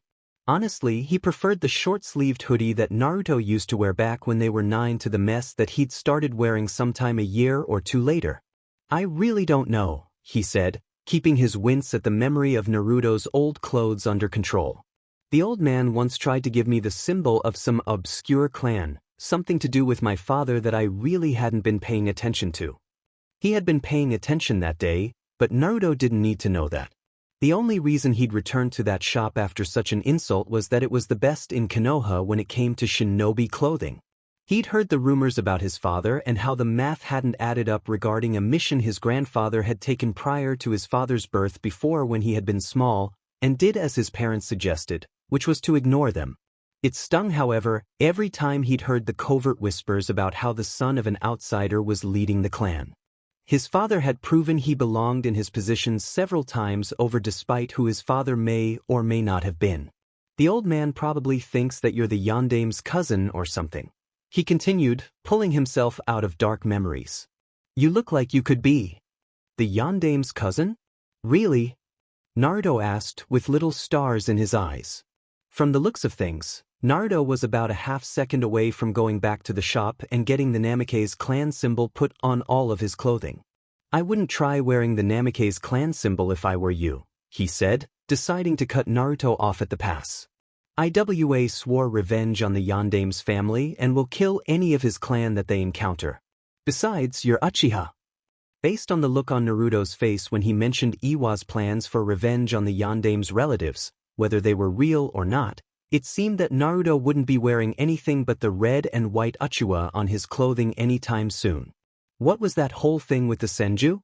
Honestly, he preferred the short-sleeved hoodie that Naruto used to wear back when they were 9 to the mess that he'd started wearing sometime a year or two later. I really don't know, he said, keeping his wince at the memory of Naruto's old clothes under control. The old man once tried to give me the symbol of some obscure clan, something to do with my father that I really hadn't been paying attention to. He had been paying attention that day, but Naruto didn't need to know that. The only reason he'd returned to that shop after such an insult was that it was the best in Konoha when it came to shinobi clothing. He'd heard the rumors about his father and how the math hadn't added up regarding a mission his grandfather had taken prior to his father's birth before when he had been small, and did as his parents suggested, which was to ignore them. It stung, however, every time he'd heard the covert whispers about how the son of an outsider was leading the clan. His father had proven he belonged in his position several times over despite who his father may or may not have been. The old man probably thinks that you're the Yandame's cousin or something. He continued, pulling himself out of dark memories. You look like you could be. The Yandame's cousin? Really? Naruto asked with little stars in his eyes. From the looks of things, Naruto was about a half-second away from going back to the shop and getting the Namake's clan symbol put on all of his clothing. I wouldn't try wearing the Namake's clan symbol if I were you, he said, deciding to cut Naruto off at the pass. Iwa swore revenge on the Yandame's family and will kill any of his clan that they encounter. Besides, you're Uchiha. Based on the look on Naruto's face when he mentioned Iwa's plans for revenge on the Yandame's relatives, whether they were real or not, it seemed that Naruto wouldn't be wearing anything but the red and white Uchiha on his clothing anytime soon. What was that whole thing with the Senju?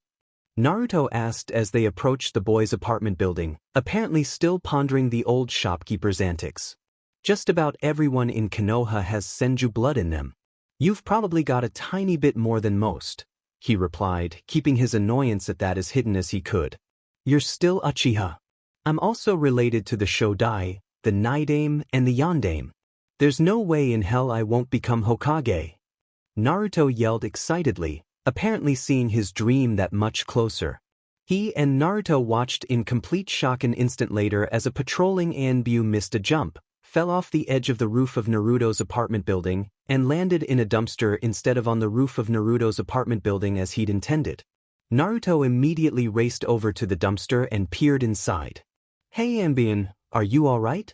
Naruto asked as they approached the boys' apartment building, apparently still pondering the old shopkeeper's antics. Just about everyone in Konoha has Senju blood in them. You've probably got a tiny bit more than most, he replied, keeping his annoyance at that as hidden as he could. You're still Uchiha. I'm also related to the Shodai, the Naidame, and the Yandame. There's no way in hell I won't become Hokage. Naruto yelled excitedly, apparently seeing his dream that much closer. He and Naruto watched in complete shock an instant later as a patrolling Anbu missed a jump, fell off the edge of the roof of Naruto's apartment building, and landed in a dumpster instead of on the roof of Naruto's apartment building as he'd intended. Naruto immediately raced over to the dumpster and peered inside. Hey Anbian, are you alright?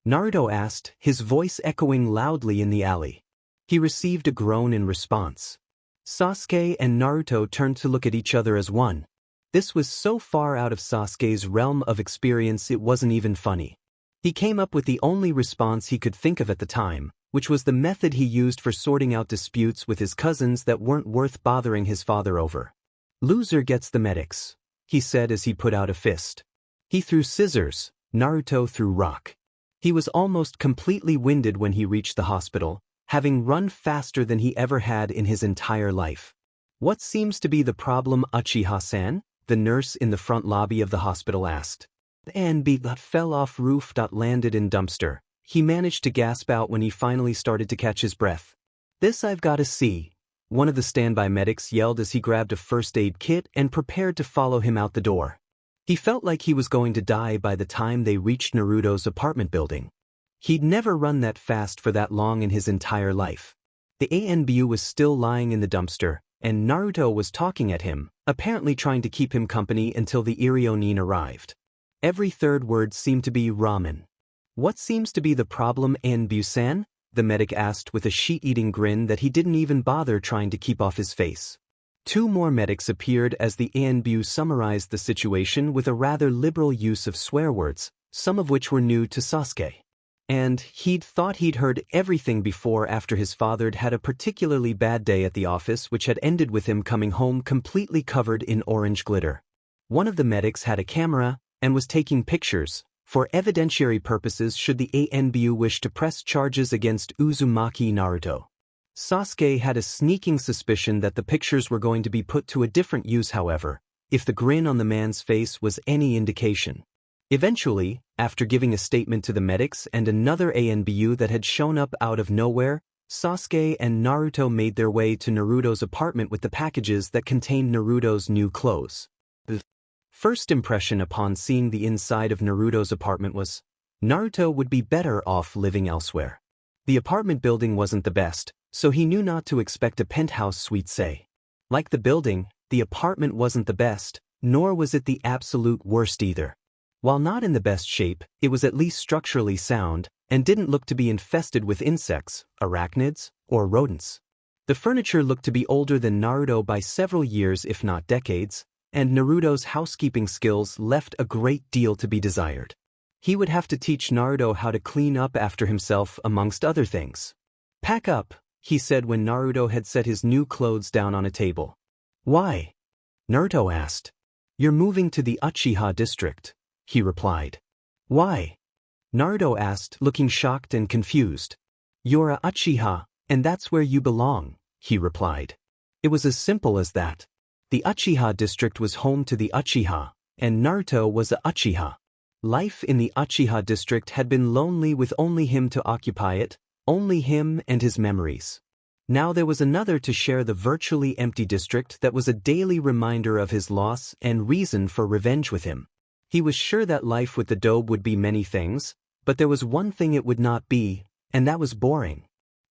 Naruto asked, his voice echoing loudly in the alley. He received a groan in response. Sasuke and Naruto turned to look at each other as one. This was so far out of Sasuke's realm of experience it wasn't even funny. He came up with the only response he could think of at the time, which was the method he used for sorting out disputes with his cousins that weren't worth bothering his father over. Loser gets the medics, he said as he put out a fist. He threw scissors, Naruto threw rock. He was almost completely winded when he reached the hospital, having run faster than he ever had in his entire life. What seems to be the problem, Uchiha-san? The nurse in the front lobby of the hospital asked. Anbi that fell off roof. Landed in dumpster. He managed to gasp out when he finally started to catch his breath. This I've got to see. One of the standby medics yelled as he grabbed a first aid kit and prepared to follow him out the door. He felt like he was going to die by the time they reached Naruto's apartment building. He'd never run that fast for that long in his entire life. The ANBU was still lying in the dumpster, and Naruto was talking at him, apparently trying to keep him company until the Irionin arrived. Every third word seemed to be ramen. What seems to be the problem, ANBU-san? The medic asked with a sheet-eating grin that he didn't even bother trying to keep off his face. Two more medics appeared as the ANBU summarized the situation with a rather liberal use of swear words, some of which were new to Sasuke. And he'd thought he'd heard everything before after his father'd had a particularly bad day at the office which had ended with him coming home completely covered in orange glitter. One of the medics had a camera and was taking pictures, for evidentiary purposes should the ANBU wish to press charges against Uzumaki Naruto. Sasuke had a sneaking suspicion that the pictures were going to be put to a different use however, if the grin on the man's face was any indication. Eventually, after giving a statement to the medics and another ANBU that had shown up out of nowhere, Sasuke and Naruto made their way to Naruto's apartment with the packages that contained Naruto's new clothes. The first impression upon seeing the inside of Naruto's apartment was, Naruto would be better off living elsewhere. The apartment building wasn't the best, so he knew not to expect a penthouse suite say. Like the building, the apartment wasn't the best, nor was it the absolute worst either. While not in the best shape, it was at least structurally sound, and didn't look to be infested with insects, arachnids, or rodents. The furniture looked to be older than Naruto by several years if not decades, and Naruto's housekeeping skills left a great deal to be desired. He would have to teach Naruto how to clean up after himself amongst other things. "Pack up," he said when Naruto had set his new clothes down on a table. "Why?" Naruto asked. "You're moving to the Uchiha district," he replied. "Why?" Naruto asked, looking shocked and confused. "You're a Uchiha, and that's where you belong," he replied. It was as simple as that. The Uchiha district was home to the Uchiha, and Naruto was a Uchiha. Life in the Uchiha district had been lonely with only him to occupy it, only him and his memories. Now there was another to share the virtually empty district that was a daily reminder of his loss and reason for revenge with him. He was sure that life with the Dobe would be many things, but there was one thing it would not be, and that was boring.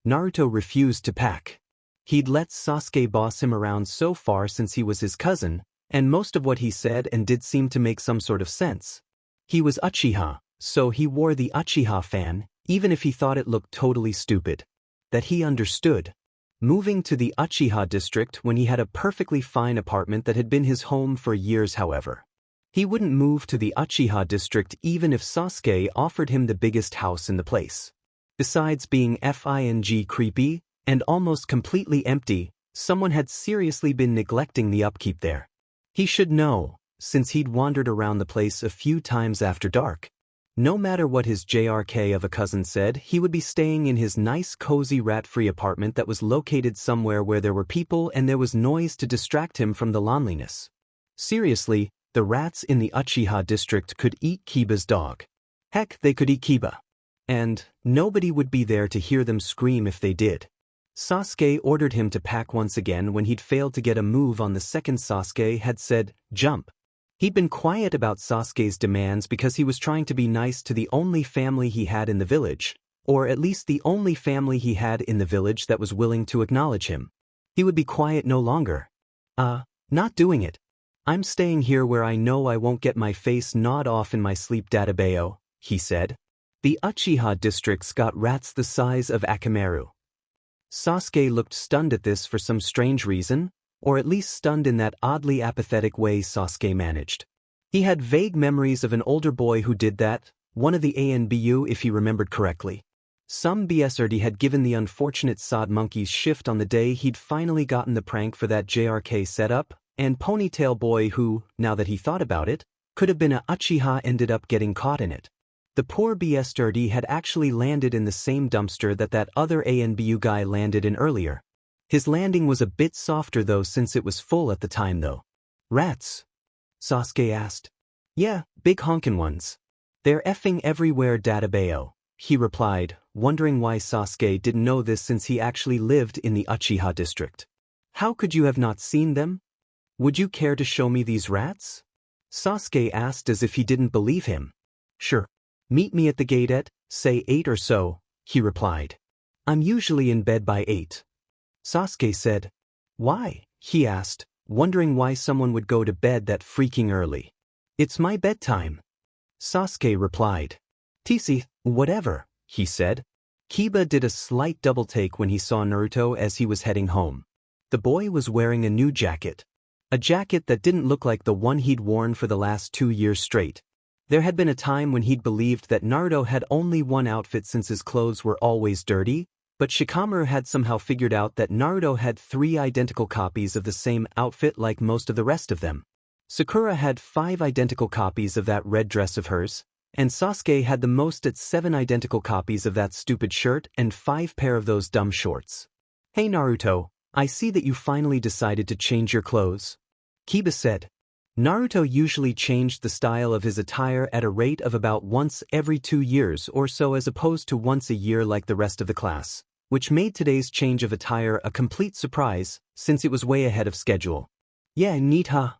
Naruto refused to pack. He'd let Sasuke boss him around so far since he was his cousin, and most of what he said and did seemed to make some sort of sense. He was Uchiha, so he wore the Uchiha fan, even if he thought it looked totally stupid. That he understood. Moving to the Uchiha district when he had a perfectly fine apartment that had been his home for years, however. He wouldn't move to the Uchiha district even if Sasuke offered him the biggest house in the place. Besides being FING creepy and almost completely empty, someone had seriously been neglecting the upkeep there. He should know, since he'd wandered around the place a few times after dark. No matter what his JRK of a cousin said, he would be staying in his nice cozy rat-free apartment that was located somewhere where there were people and there was noise to distract him from the loneliness. Seriously, the rats in the Uchiha district could eat Kiba's dog. Heck, they could eat Kiba. And nobody would be there to hear them scream if they did. Sasuke ordered him to pack once again when he'd failed to get a move on the second Sasuke had said, "Jump." He'd been quiet about Sasuke's demands because he was trying to be nice to the only family he had in the village, or at least the only family he had in the village that was willing to acknowledge him. He would be quiet no longer. Not doing it. I'm staying here where I know I won't get my face gnawed off in my sleep, Databeo," he said. The Uchiha district's got rats the size of Akamaru. Sasuke looked stunned at this for some strange reason, or at least stunned in that oddly apathetic way Sasuke managed. He had vague memories of an older boy who did that, one of the ANBU if he remembered correctly. Some BSRD had given the unfortunate sod monkey's shift on the day he'd finally gotten the prank for that JRK setup, and Ponytail Boy who, now that he thought about it, could have been a Uchiha ended up getting caught in it. The poor BSRD had actually landed in the same dumpster that other ANBU guy landed in earlier. His landing was a bit softer though since it was full at the time though. "Rats?" Sasuke asked. "Yeah, big honkin' ones. They're effing everywhere, Databeo," he replied, wondering why Sasuke didn't know this since he actually lived in the Uchiha district. "How could you have not seen them? Would you care to show me these rats?" Sasuke asked as if he didn't believe him. "Sure. Meet me at the gate at, say 8 or so," he replied. "I'm usually in bed by 8. Sasuke said. "Why?" he asked, wondering why someone would go to bed that freaking early. "It's my bedtime." Sasuke replied. "TC, whatever," he said. Kiba did a slight double take when he saw Naruto as he was heading home. The boy was wearing a new jacket. A jacket that didn't look like the one he'd worn for the last 2 years straight. There had been a time when he'd believed that Naruto had only one outfit since his clothes were always dirty, but Shikamaru had somehow figured out that Naruto had 3 identical copies of the same outfit like most of the rest of them. Sakura had 5 identical copies of that red dress of hers, and Sasuke had the most at 7 identical copies of that stupid shirt and 5 pair of those dumb shorts. "Hey Naruto, I see that you finally decided to change your clothes," Kiba said. Naruto usually changed the style of his attire at a rate of about once every 2 years or so as opposed to once a year like the rest of the class, which made today's change of attire a complete surprise since it was way ahead of schedule. "Yeah, neat huh?"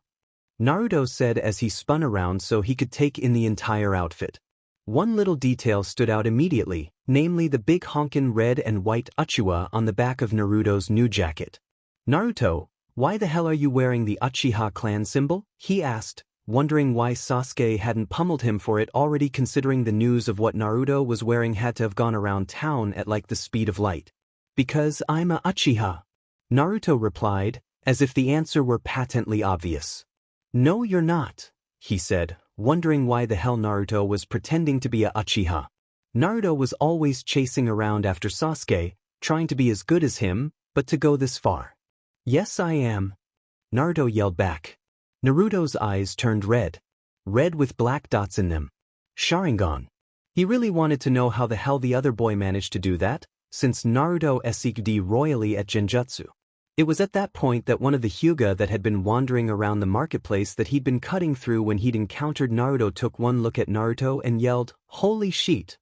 Naruto said as he spun around so he could take in the entire outfit. One little detail stood out immediately, namely the big honkin' red and white Uchiha on the back of Naruto's new jacket. "Naruto, why the hell are you wearing the Uchiha clan symbol?" he asked, wondering why Sasuke hadn't pummeled him for it already, considering the news of what Naruto was wearing had to have gone around town at like the speed of light. "Because I'm a Uchiha," Naruto replied, as if the answer were patently obvious. "No you're not," he said, wondering why the hell Naruto was pretending to be a Uchiha. Naruto was always chasing around after Sasuke, trying to be as good as him, but to go this far. "Yes I am," Naruto yelled back. Naruto's eyes turned red. Red with black dots in them. Sharingan. He really wanted to know how the hell the other boy managed to do that, since Naruto succeeded royally at Genjutsu. It was at that point that one of the Hyuga that had been wandering around the marketplace that he'd been cutting through when he'd encountered Naruto took one look at Naruto and yelled, "Holy shit!"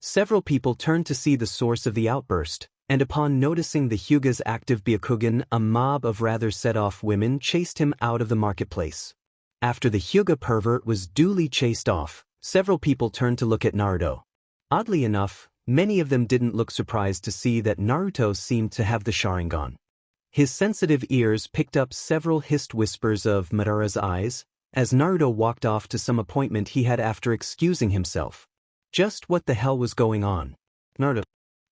Several people turned to see the source of the outburst, and upon noticing the Hyuga's active Byakugan, a mob of rather set-off women chased him out of the marketplace. After the Hyuga pervert was duly chased off, several people turned to look at Naruto. Oddly enough, many of them didn't look surprised to see that Naruto seemed to have the Sharingan. His sensitive ears picked up several hissed whispers of Madara's eyes, as Naruto walked off to some appointment he had after excusing himself. Just what the hell was going on? Naruto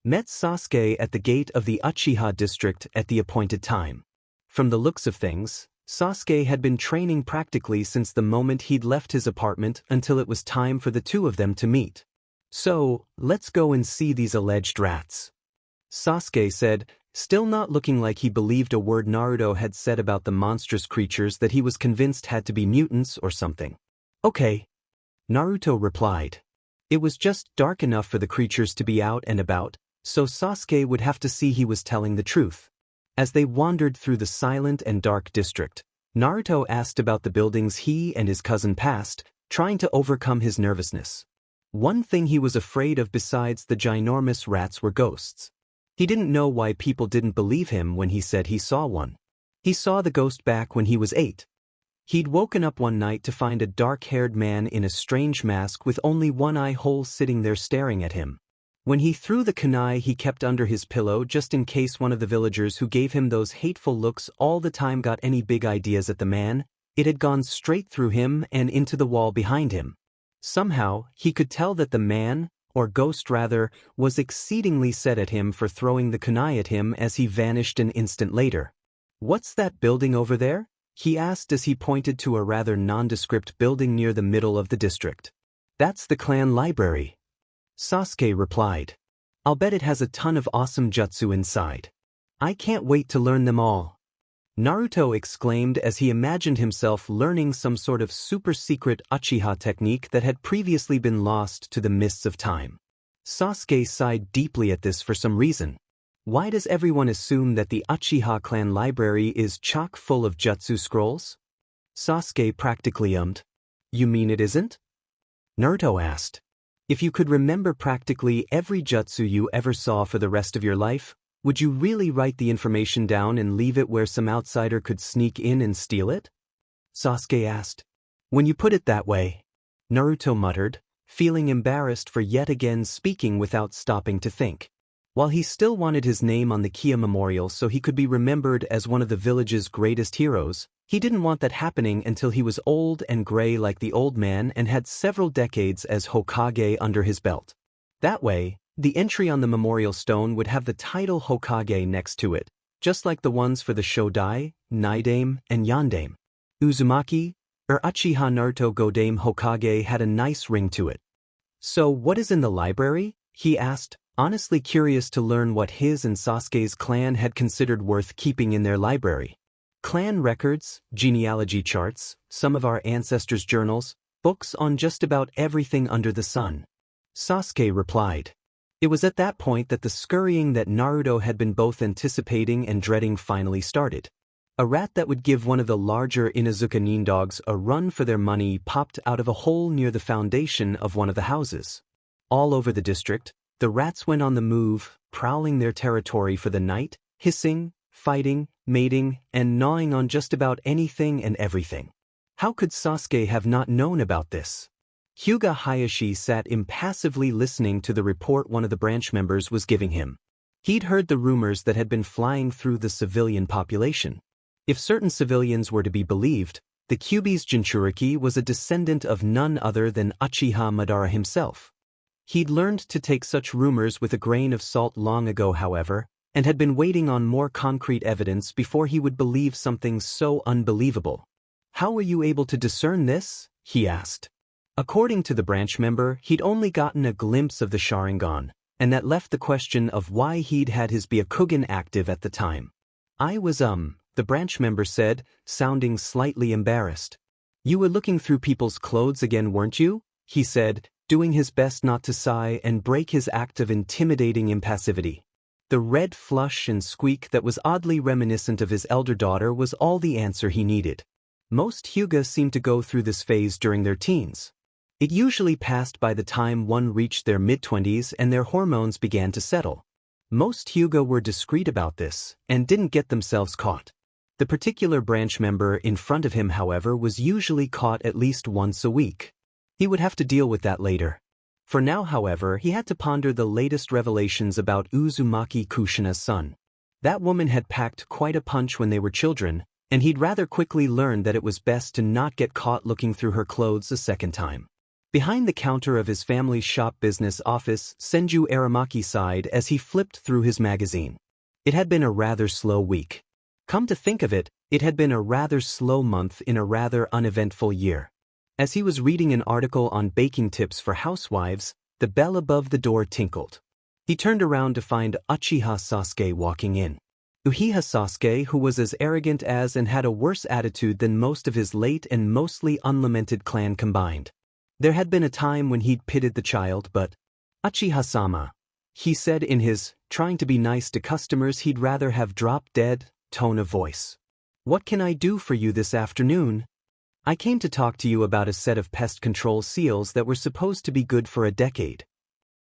met Sasuke at the gate of the Uchiha district at the appointed time. From the looks of things, Sasuke had been training practically since the moment he'd left his apartment until it was time for the two of them to meet. "So, let's go and see these alleged rats," Sasuke said, still not looking like he believed a word Naruto had said about the monstrous creatures that he was convinced had to be mutants or something. "Okay," Naruto replied. It was just dark enough for the creatures to be out and about, so Sasuke would have to see he was telling the truth. As they wandered through the silent and dark district, Naruto asked about the buildings he and his cousin passed, trying to overcome his nervousness. One thing he was afraid of besides the ginormous rats were ghosts. He didn't know why people didn't believe him when he said he saw one. He saw the ghost back when he was 8. He'd woken up one night to find a dark-haired man in a strange mask with only one eye hole sitting there staring at him. When he threw the kunai he kept under his pillow just in case one of the villagers who gave him those hateful looks all the time got any big ideas at the man, it had gone straight through him and into the wall behind him. Somehow, he could tell that the man, or ghost rather, was exceedingly set at him for throwing the kunai at him as he vanished an instant later. "What's that building over there?" he asked as he pointed to a rather nondescript building near the middle of the district. "That's the clan library," Sasuke replied. "I'll bet it has a ton of awesome jutsu inside. I can't wait to learn them all," Naruto exclaimed as he imagined himself learning some sort of super-secret Uchiha technique that had previously been lost to the mists of time. Sasuke sighed deeply at this for some reason. Why does everyone assume that the Uchiha clan library is chock full of jutsu scrolls? Sasuke practically ummed. "You mean it isn't?" Naruto asked. "If you could remember practically every jutsu you ever saw for the rest of your life, would you really write the information down and leave it where some outsider could sneak in and steal it?" Sasuke asked. "When you put it that way," Naruto muttered, feeling embarrassed for yet again speaking without stopping to think. While he still wanted his name on the Kia Memorial so he could be remembered as one of the village's greatest heroes, he didn't want that happening until he was old and gray like the old man and had several decades as Hokage under his belt. That way, the entry on the memorial stone would have the title Hokage next to it, just like the ones for the Shodai, Naidame, and Yandame. Uzumaki, or Uchiha Naruto Godame Hokage had a nice ring to it. "So what is in the library?" he asked, honestly curious to learn what his and Sasuke's clan had considered worth keeping in their library. "Clan records, genealogy charts, some of our ancestors' journals, books on just about everything under the sun," Sasuke replied. It was at that point that the scurrying that Naruto had been both anticipating and dreading finally started. A rat that would give one of the larger Inuzuka nindogs a run for their money popped out of a hole near the foundation of one of the houses. All over the district, the rats went on the move, prowling their territory for the night, hissing, fighting, mating, and gnawing on just about anything and everything. How could Sasuke have not known about this? Hyuga Hayashi sat impassively listening to the report one of the branch members was giving him. He'd heard the rumors that had been flying through the civilian population. If certain civilians were to be believed, the Kyuubi's Jinchuriki was a descendant of none other than Uchiha Madara himself. He'd learned to take such rumors with a grain of salt long ago, however, and had been waiting on more concrete evidence before he would believe something so unbelievable. "How were you able to discern this?" he asked. According to the branch member, he'd only gotten a glimpse of the Sharingan, and that left the question of why he'd had his Byakugan active at the time. "I was, the branch member said, sounding slightly embarrassed. "You were looking through people's clothes again, weren't you?" he said, doing his best not to sigh and break his act of intimidating impassivity. The red flush and squeak that was oddly reminiscent of his elder daughter was all the answer he needed. Most Hyuga seemed to go through this phase during their teens. It usually passed by the time one reached their mid-20s and their hormones began to settle. Most Hyuga were discreet about this and didn't get themselves caught. The particular branch member in front of him, however, was usually caught at least once a week. He would have to deal with that later. For now, however, he had to ponder the latest revelations about Uzumaki Kushina's son. That woman had packed quite a punch when they were children, and he'd rather quickly learned that it was best to not get caught looking through her clothes a second time. Behind the counter of his family's shop business office, Senju Aramaki sighed as he flipped through his magazine. It had been a rather slow week. Come to think of it, it had been a rather slow month in a rather uneventful year. As he was reading an article on baking tips for housewives, the bell above the door tinkled. He turned around to find Uchiha Sasuke walking in. Uchiha Sasuke, who was as arrogant as and had a worse attitude than most of his late and mostly unlamented clan combined. There had been a time when he'd pitied the child, but "Uchiha-sama," he said in his, trying to be nice to customers he'd rather have drop-dead, tone of voice. "What can I do for you this afternoon?" "I came to talk to you about a set of pest control seals that were supposed to be good for a decade,"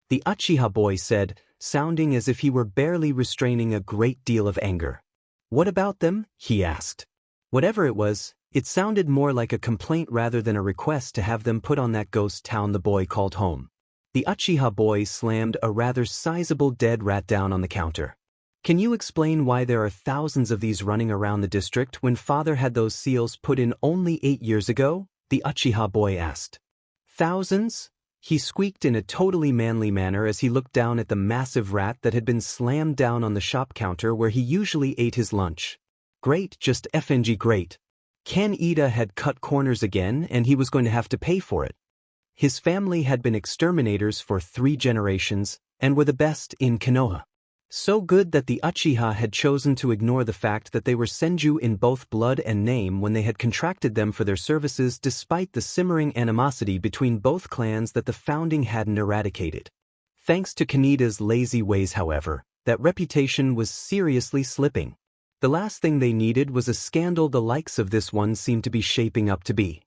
the Uchiha boy said, sounding as if he were barely restraining a great deal of anger. "What about them?" he asked. Whatever it was, it sounded more like a complaint rather than a request to have them put on that ghost town the boy called home. The Uchiha boy slammed a rather sizable dead rat down on the counter. "Can you explain why there are thousands of these running around the district when father had those seals put in only 8 years ago?" the Uchiha boy asked. "Thousands?" he squeaked in a totally manly manner as he looked down at the massive rat that had been slammed down on the shop counter where he usually ate his lunch. "Great, just FNG great. Ken Ida had cut corners again and he was going to have to pay for it. His family had been exterminators for 3 generations and were the best in Konoha. So good that the Uchiha had chosen to ignore the fact that they were Senju in both blood and name when they had contracted them for their services despite the simmering animosity between both clans that the founding hadn't eradicated. Thanks to Kanida's lazy ways, however, that reputation was seriously slipping. The last thing they needed was a scandal the likes of this one seemed to be shaping up to be.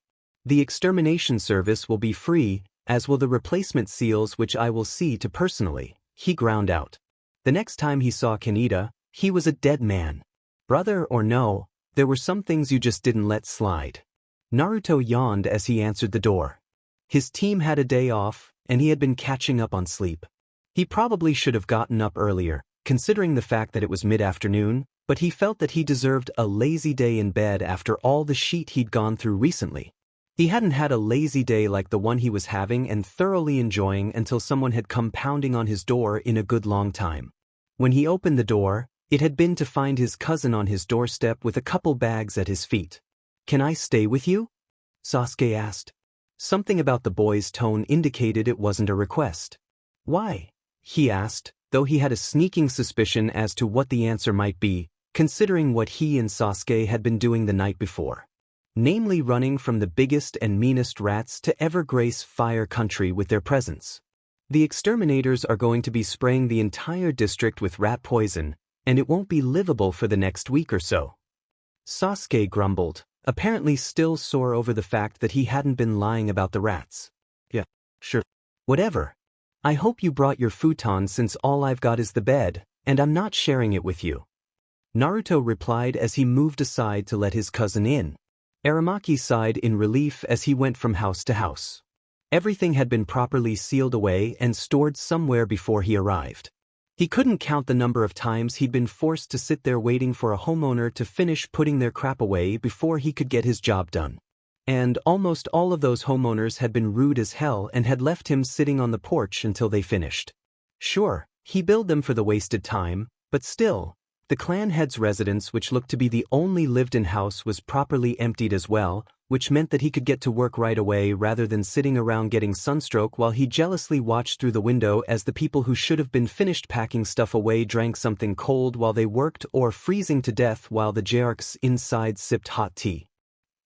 The extermination service will be free, as will the replacement seals which I will see to personally," he ground out. The next time he saw Kaneda, he was a dead man. Brother or no, there were some things you just didn't let slide. Naruto yawned as he answered the door. His team had a day off, and he had been catching up on sleep. He probably should have gotten up earlier, considering the fact that it was mid-afternoon, but he felt that he deserved a lazy day in bed after all the shit he'd gone through recently. He hadn't had a lazy day like the one he was having and thoroughly enjoying until someone had come pounding on his door in a good long time. When he opened the door, it had been to find his cousin on his doorstep with a couple bags at his feet. "Can I stay with you?" Sasuke asked. Something about the boy's tone indicated it wasn't a request. "Why?" he asked, though he had a sneaking suspicion as to what the answer might be, considering what he and Sasuke had been doing the night before. Namely running from the biggest and meanest rats to ever grace Fire Country with their presence. "The exterminators are going to be spraying the entire district with rat poison, and it won't be livable for the next week or so." Sasuke grumbled, apparently still sore over the fact that he hadn't been lying about the rats. "Yeah, sure. Whatever. I hope you brought your futon since all I've got is the bed, and I'm not sharing it with you," Naruto replied as he moved aside to let his cousin in. Aramaki sighed in relief as he went from house to house. Everything had been properly sealed away and stored somewhere before he arrived. He couldn't count the number of times he'd been forced to sit there waiting for a homeowner to finish putting their crap away before he could get his job done. And almost all of those homeowners had been rude as hell and had left him sitting on the porch until they finished. Sure, he billed them for the wasted time, but still, the clan head's residence, which looked to be the only lived-in house, was properly emptied as well, which meant that he could get to work right away rather than sitting around getting sunstroke while he jealously watched through the window as the people who should have been finished packing stuff away drank something cold while they worked or freezing to death while the jerks inside sipped hot tea.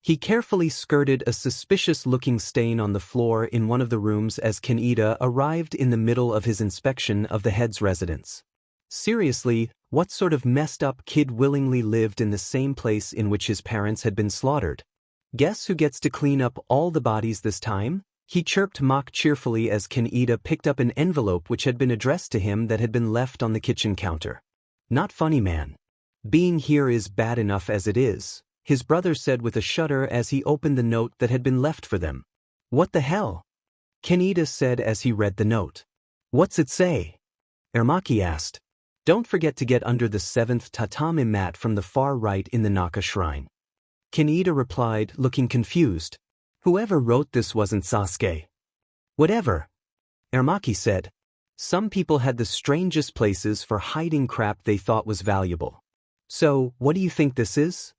He carefully skirted a suspicious-looking stain on the floor in one of the rooms as Kaneda arrived in the middle of his inspection of the head's residence. Seriously, what sort of messed-up kid willingly lived in the same place in which his parents had been slaughtered? Guess who gets to clean up all the bodies this time? He chirped mock cheerfully as Kaneda picked up an envelope which had been addressed to him that had been left on the kitchen counter. Not funny, man. Being here is bad enough as it is, his brother said with a shudder as he opened the note that had been left for them. What the hell? Kaneda said as he read the note. What's it say? Uzumaki asked. Don't forget to get under the 7th tatami mat from the far right in the Naka shrine. Kaneda replied, looking confused. Whoever wrote this wasn't Sasuke. Whatever. Uzumaki said. Some people had the strangest places for hiding crap they thought was valuable. So, what do you think this is?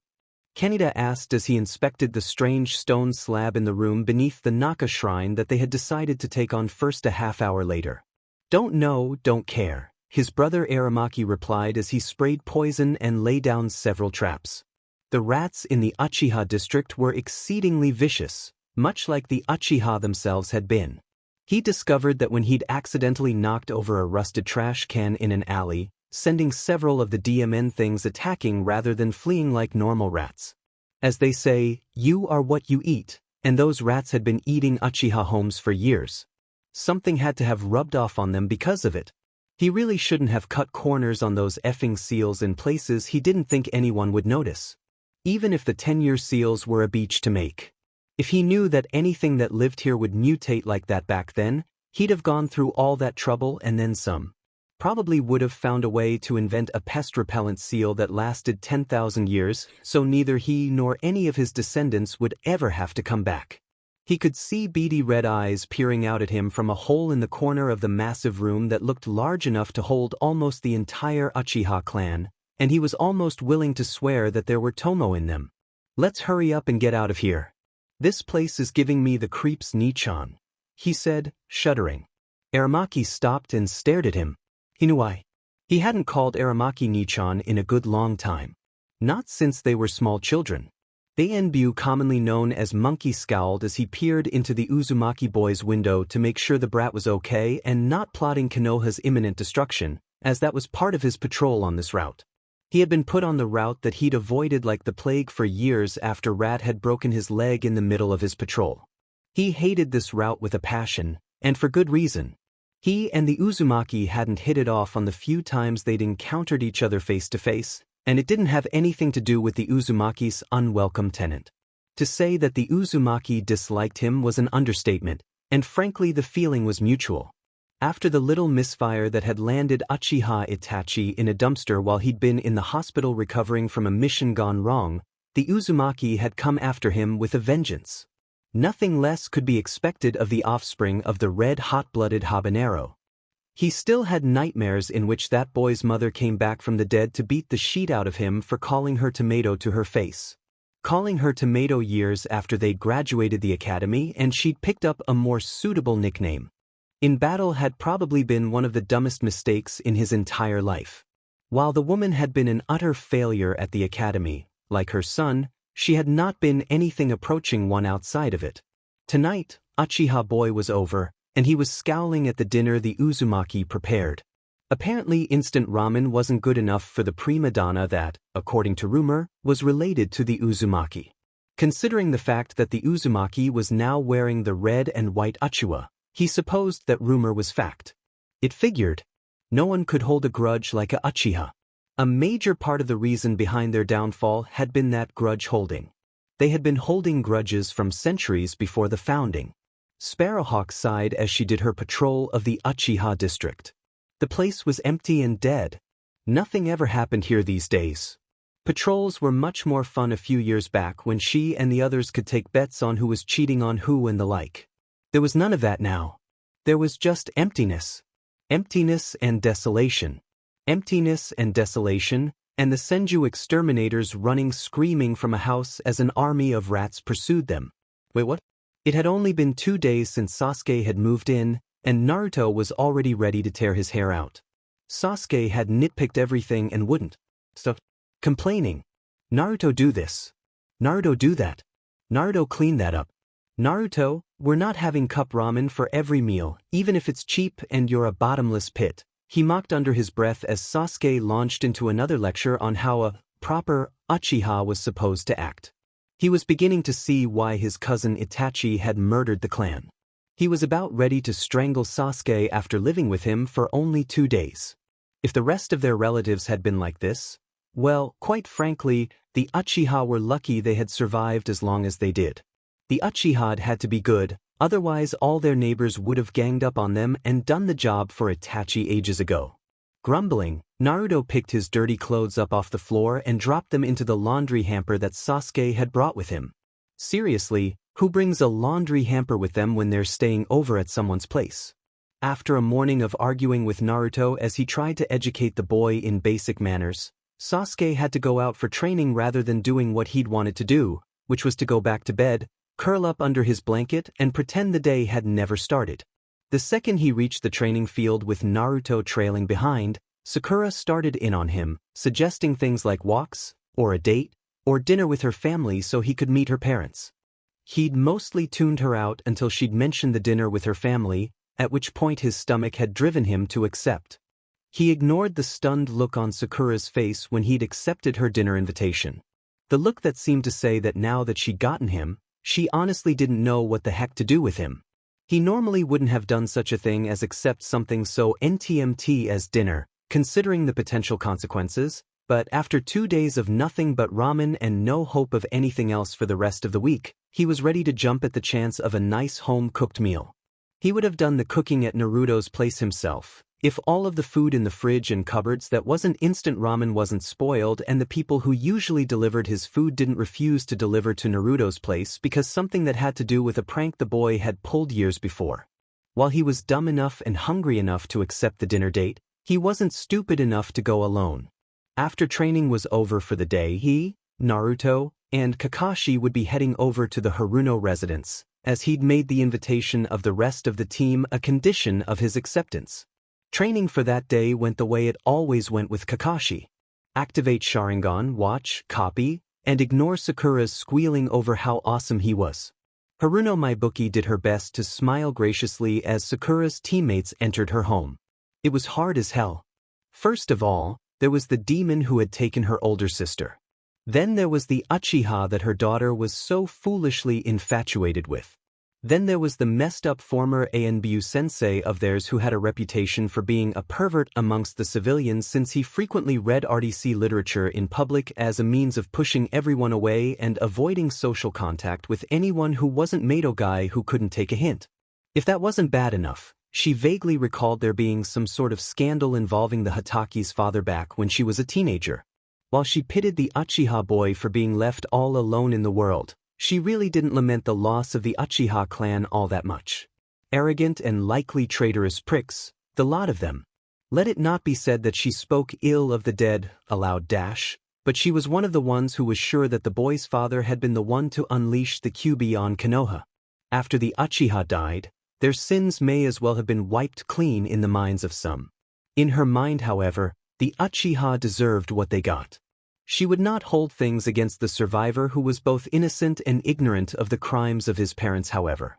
Kaneda asked as he inspected the strange stone slab in the room beneath the Naka shrine that they had decided to take on first a half-hour later. Don't know, don't care, his brother Uzumaki replied as he sprayed poison and lay down several traps. The rats in the Uchiha district were exceedingly vicious, much like the Uchiha themselves had been. He discovered that when he'd accidentally knocked over a rusted trash can in an alley, sending several of the DMN things attacking rather than fleeing like normal rats. As they say, you are what you eat, and those rats had been eating Uchiha homes for years. Something had to have rubbed off on them because of it. He really shouldn't have cut corners on those effing seals in places he didn't think anyone would notice. Even if the 10-year seals were a beach to make. If he knew that anything that lived here would mutate like that back then, he'd have gone through all that trouble and then some. Probably would have found a way to invent a pest-repellent seal that lasted 10,000 years, so neither he nor any of his descendants would ever have to come back. He could see beady red eyes peering out at him from a hole in the corner of the massive room that looked large enough to hold almost the entire Uchiha clan, and he was almost willing to swear that there were Tomo in them. Let's hurry up and get out of here. This place is giving me the creeps, Nichan, he said, shuddering. Uzumaki stopped and stared at him. He knew why. He hadn't called Uzumaki Nichan in a good long time. Not since they were small children. Daenbu, commonly known as Monkey, scowled as he peered into the Uzumaki boy's window to make sure the brat was okay and not plotting Konoha's imminent destruction, as that was part of his patrol on this route. He had been put on the route that he'd avoided like the plague for years after Rat had broken his leg in the middle of his patrol. He hated this route with a passion, and for good reason. He and the Uzumaki hadn't hit it off on the few times they'd encountered each other face to face, and it didn't have anything to do with the Uzumaki's unwelcome tenant. To say that the Uzumaki disliked him was an understatement, and frankly the feeling was mutual. After the little misfire that had landed Uchiha Itachi in a dumpster while he'd been in the hospital recovering from a mission gone wrong, the Uzumaki had come after him with a vengeance. Nothing less could be expected of the offspring of the red hot-blooded habanero. He still had nightmares in which that boy's mother came back from the dead to beat the sheet out of him for calling her tomato to her face. Calling her tomato years after they'd graduated the academy and she'd picked up a more suitable nickname. In battle had probably been one of the dumbest mistakes in his entire life. While the woman had been an utter failure at the academy, like her son, she had not been anything approaching one outside of it. Tonight, Uchiha boy was over, and he was scowling at the dinner the Uzumaki prepared. Apparently instant ramen wasn't good enough for the prima donna that, according to rumor, was related to the Uzumaki. Considering the fact that the Uzumaki was now wearing the red and white Uchiwa, he supposed that rumor was fact. It figured. No one could hold a grudge like a Uchiha. A major part of the reason behind their downfall had been that grudge holding. They had been holding grudges from centuries before the founding. Sparrowhawk sighed as she did her patrol of the Uchiha district. The place was empty and dead. Nothing ever happened here these days. Patrols were much more fun a few years back when she and the others could take bets on who was cheating on who and the like. There was none of that now. There was just emptiness. Emptiness and desolation. Emptiness and desolation, and the Senju exterminators running screaming from a house as an army of rats pursued them. Wait, what? It had only been 2 days since Sasuke had moved in, and Naruto was already ready to tear his hair out. Sasuke had nitpicked everything and wouldn't stop complaining. Naruto, do this. Naruto, do that. Naruto, clean that up. Naruto, we're not having cup ramen for every meal, even if it's cheap and you're a bottomless pit. He mocked under his breath as Sasuke launched into another lecture on how a proper Uchiha was supposed to act. He was beginning to see why his cousin Itachi had murdered the clan. He was about ready to strangle Sasuke after living with him for only 2 days. If the rest of their relatives had been like this, well, quite frankly, the Uchiha were lucky they had survived as long as they did. The Uchiha had to be good, otherwise all their neighbors would have ganged up on them and done the job for Itachi ages ago. Grumbling, Naruto picked his dirty clothes up off the floor and dropped them into the laundry hamper that Sasuke had brought with him. Seriously, who brings a laundry hamper with them when they're staying over at someone's place? After a morning of arguing with Naruto as he tried to educate the boy in basic manners, Sasuke had to go out for training rather than doing what he'd wanted to do, which was to go back to bed, curl up under his blanket, and pretend the day had never started. The second he reached the training field with Naruto trailing behind, Sakura started in on him, suggesting things like walks, or a date, or dinner with her family so he could meet her parents. He'd mostly tuned her out until she'd mentioned the dinner with her family, at which point his stomach had driven him to accept. He ignored the stunned look on Sakura's face when he'd accepted her dinner invitation. The look that seemed to say that now that she'd gotten him, she honestly didn't know what the heck to do with him. He normally wouldn't have done such a thing as accept something so NTMT as dinner, considering the potential consequences, but after 2 days of nothing but ramen and no hope of anything else for the rest of the week, he was ready to jump at the chance of a nice home-cooked meal. He would have done the cooking at Naruto's place himself, if all of the food in the fridge and cupboards that wasn't instant ramen wasn't spoiled and the people who usually delivered his food didn't refuse to deliver to Naruto's place because something that had to do with a prank the boy had pulled years before. While he was dumb enough and hungry enough to accept the dinner date, he wasn't stupid enough to go alone. After training was over for the day, he, Naruto, and Kakashi would be heading over to the Haruno residence, as he'd made the invitation of the rest of the team a condition of his acceptance. Training for that day went the way it always went with Kakashi. Activate Sharingan, watch, copy, and ignore Sakura's squealing over how awesome he was. Haruno Maibuki did her best to smile graciously as Sakura's teammates entered her home. It was hard as hell. First of all, there was the demon who had taken her older sister. Then there was the Uchiha that her daughter was so foolishly infatuated with. Then there was the messed-up former ANBU sensei of theirs who had a reputation for being a pervert amongst the civilians since he frequently read RDC literature in public as a means of pushing everyone away and avoiding social contact with anyone who wasn't Mato guy who couldn't take a hint. If that wasn't bad enough, she vaguely recalled there being some sort of scandal involving the Hataki's father back when she was a teenager. While she pitied the Uchiha boy for being left all alone in the world, she really didn't lament the loss of the Uchiha clan all that much. Arrogant and likely traitorous pricks, the lot of them. Let it not be said that she spoke ill of the dead, aloud dash, but she was one of the ones who was sure that the boy's father had been the one to unleash the Kyuubi on Konoha. After the Uchiha died, their sins may as well have been wiped clean in the minds of some. In her mind, however, the Uchiha deserved what they got. She would not hold things against the survivor who was both innocent and ignorant of the crimes of his parents, however.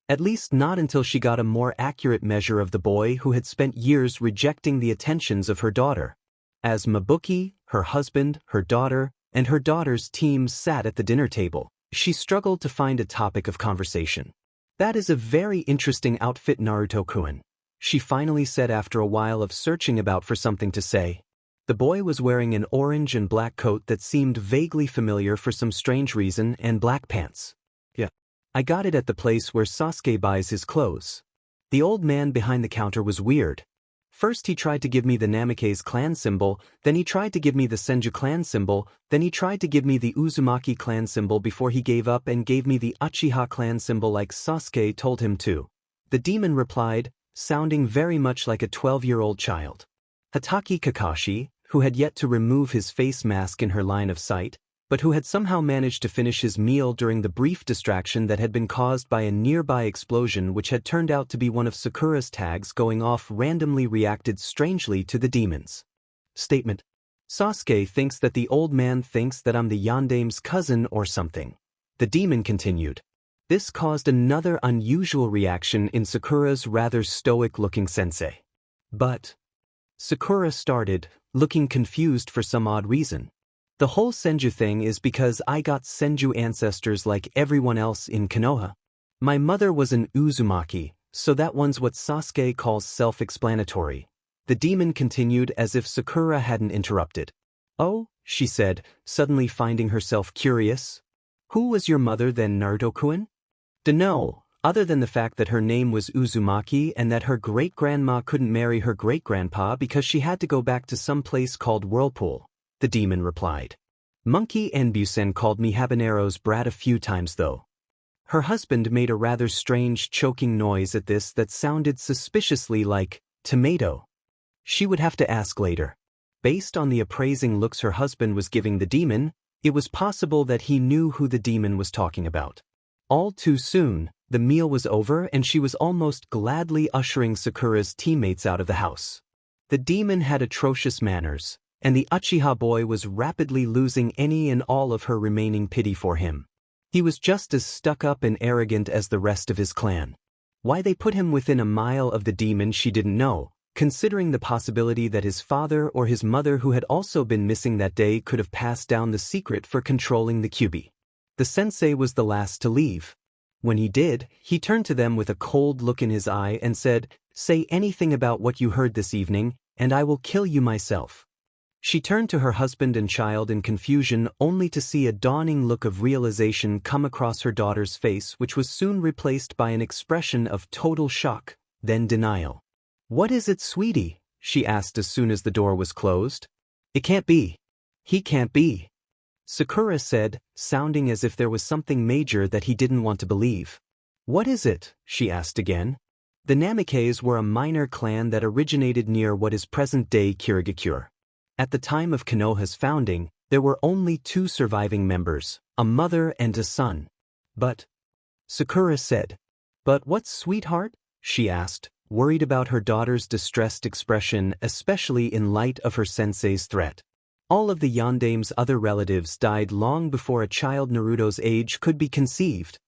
At least not until she got a more accurate measure of the boy who had spent years rejecting the attentions of her daughter. As Maibuki, her husband, her daughter, and her daughter's team sat at the dinner table, she struggled to find a topic of conversation. "That is a very interesting outfit, Naruto-kun," she finally said after a while of searching about for something to say. The boy was wearing an orange and black coat that seemed vaguely familiar for some strange reason and black pants. "Yeah. I got it at the place where Sasuke buys his clothes. The old man behind the counter was weird. First he tried to give me the Namikaze clan symbol, then he tried to give me the Senju clan symbol, then he tried to give me the Uzumaki clan symbol before he gave up and gave me the Uchiha clan symbol like Sasuke told him to. The demon replied, sounding very much like a 12-year-old child. Hatake Kakashi, who had yet to remove his face mask in her line of sight, but who had somehow managed to finish his meal during the brief distraction that had been caused by a nearby explosion which had turned out to be one of Sakura's tags going off, randomly reacted strangely to the demon's statement. Sasuke thinks that the old man thinks that I'm the Yandame's cousin or something. The demon continued. This caused another unusual reaction in Sakura's rather stoic-looking sensei. But Sakura started, looking confused for some odd reason. The whole Senju thing is because I got Senju ancestors like everyone else in Konoha. My mother was an Uzumaki, so that one's what Sasuke calls self-explanatory. The demon continued as if Sakura hadn't interrupted. Oh, she said, suddenly finding herself curious. Who was your mother then, Naruto-kun? Dunno, other than the fact that her name was Uzumaki and that her great-grandma couldn't marry her great-grandpa because she had to go back to some place called Whirlpool. The demon replied. Monkey Enbusen called me Habanero's brat a few times though. Her husband made a rather strange choking noise at this that sounded suspiciously like tomato. She would have to ask later. Based on the appraising looks her husband was giving the demon, it was possible that he knew who the demon was talking about. All too soon, the meal was over and she was almost gladly ushering Sakura's teammates out of the house. The demon had atrocious manners, and the Uchiha boy was rapidly losing any and all of her remaining pity for him. He was just as stuck-up and arrogant as the rest of his clan. Why they put him within a mile of the demon she didn't know, considering the possibility that his father or his mother who had also been missing that day could have passed down the secret for controlling the Kyuubi. The sensei was the last to leave. When he did, he turned to them with a cold look in his eye and said, "Say anything about what you heard this evening, and I will kill you myself." She turned to her husband and child in confusion only to see a dawning look of realization come across her daughter's face, which was soon replaced by an expression of total shock, then denial. "What is it, sweetie?" she asked as soon as the door was closed. "It can't be. He can't be," Sakura said, sounding as if there was something major that he didn't want to believe. "What is it?" she asked again. The Namikaze were a minor clan that originated near what is present-day Kirigakure. At the time of Konoha's founding, there were only 2 surviving members, a mother and a son. But Sakura said. "But what, sweetheart?" she asked, worried about her daughter's distressed expression, especially in light of her sensei's threat. All of the Yandame's other relatives died long before a child Naruto's age could be conceived.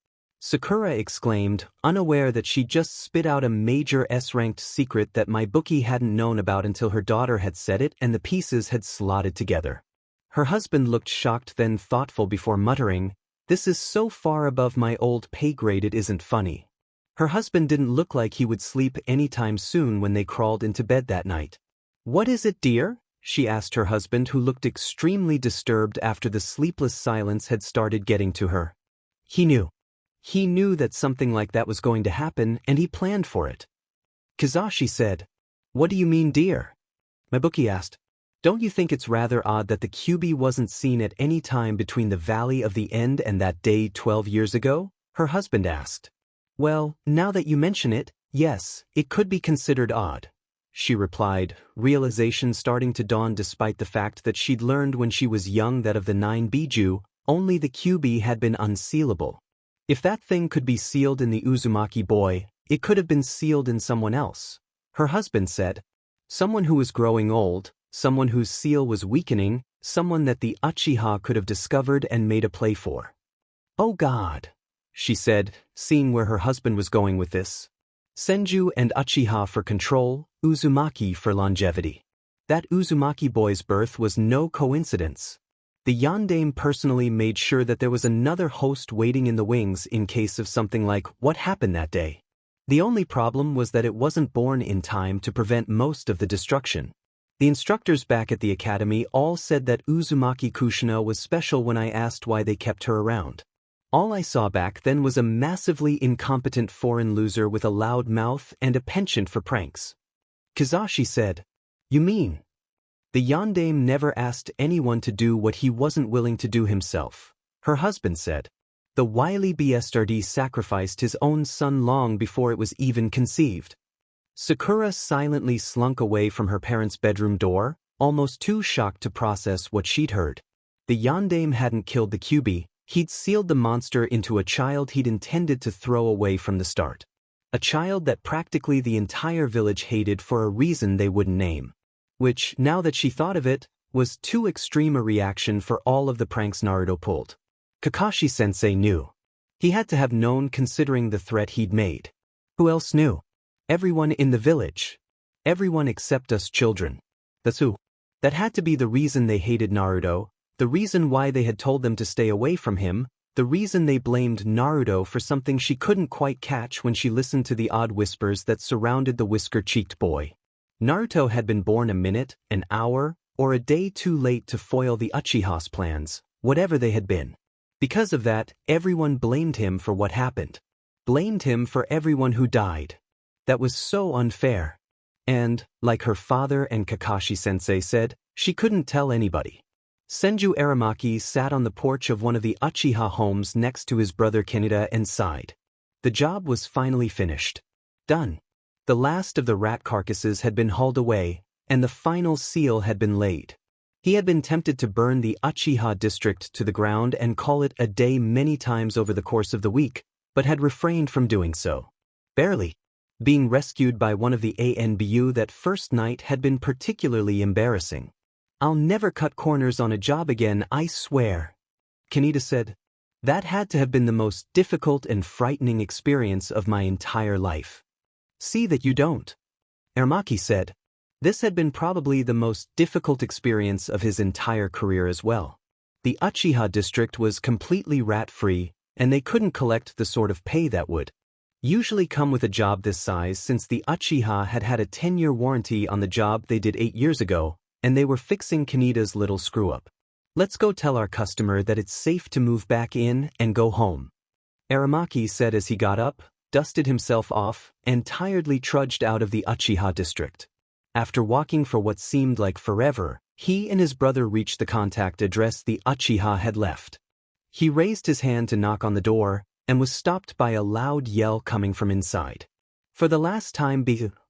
Sakura exclaimed, unaware that she just spit out a major S-ranked secret that my bookie hadn't known about until her daughter had said it and the pieces had slotted together. Her husband looked shocked, then thoughtful before muttering, "This is so far above my old pay grade it isn't funny." Her husband didn't look like he would sleep anytime soon when they crawled into bed that night. "What is it, dear?" she asked her husband, who looked extremely disturbed after the sleepless silence had started getting to her. He knew. He knew that something like that was going to happen, and he planned for it. Kizashi said, "What do you mean, dear?" My bookie asked, "Don't you think it's rather odd that the Kyuubi wasn't seen at any time between the Valley of the End and that day 12 years ago?" her husband asked. "Well, now that you mention it, yes, it could be considered odd," she replied, realization starting to dawn despite the fact that she'd learned when she was young that of the 9 Biju, only the Kyuubi had been unsealable. If that thing could be sealed in the Uzumaki boy, it could have been sealed in someone else, her husband said. Someone who was growing old, someone whose seal was weakening, someone that the Uchiha could have discovered and made a play for. "Oh God," she said, seeing where her husband was going with this. Senju and Uchiha for control, Uzumaki for longevity. That Uzumaki boy's birth was no coincidence. The Yandame personally made sure that there was another host waiting in the wings in case of something like what happened that day. The only problem was that it wasn't born in time to prevent most of the destruction. The instructors back at the academy all said that Uzumaki Kushina was special when I asked why they kept her around. All I saw back then was a massively incompetent foreign loser with a loud mouth and a penchant for pranks. Kizashi said, "You mean? The yondaime never asked anyone to do what he wasn't willing to do himself," her husband said. "The wily bastard sacrificed his own son long before it was even conceived." Sakura silently slunk away from her parents' bedroom door, almost too shocked to process what she'd heard. The yondaime hadn't killed the Kyuubi, he'd sealed the monster into a child he'd intended to throw away from the start. A child that practically the entire village hated for a reason they wouldn't name. Which, now that she thought of it, was too extreme a reaction for all of the pranks Naruto pulled. Kakashi-sensei knew. He had to have known considering the threat he'd made. Who else knew? Everyone in the village. Everyone except us children. That's who. That had to be the reason they hated Naruto, the reason why they had told them to stay away from him, the reason they blamed Naruto for something she couldn't quite catch when she listened to the odd whispers that surrounded the whisker-cheeked boy. Naruto had been born a minute, an hour, or a day too late to foil the Uchiha's plans, whatever they had been. Because of that, everyone blamed him for what happened. Blamed him for everyone who died. That was so unfair. And, like her father and Kakashi-sensei said, she couldn't tell anybody. Senju Aramaki sat on the porch of one of the Uchiha homes next to his brother Kenieda and sighed. The job was finally finished. Done. The last of the rat carcasses had been hauled away, and the final seal had been laid. He had been tempted to burn the Uchiha district to the ground and call it a day many times over the course of the week, but had refrained from doing so. Barely. Being rescued by one of the ANBU that first night had been particularly embarrassing. "I'll never cut corners on a job again, I swear," Kenieda said. "That had to have been the most difficult and frightening experience of my entire life." "See that you don't," Aramaki said. This had been probably the most difficult experience of his entire career as well. The Uchiha district was completely rat-free, and they couldn't collect the sort of pay that would usually come with a job this size since the Uchiha had had a 10-year warranty on the job they did 8 years ago, and they were fixing Kaneda's little screw-up. "Let's go tell our customer that it's safe to move back in and go home," Aramaki said as he got up, dusted himself off, and tiredly trudged out of the Uchiha district. After walking for what seemed like forever, he and his brother reached the contact address the Uchiha had left. He raised his hand to knock on the door, and was stopped by a loud yell coming from inside. "For the last time,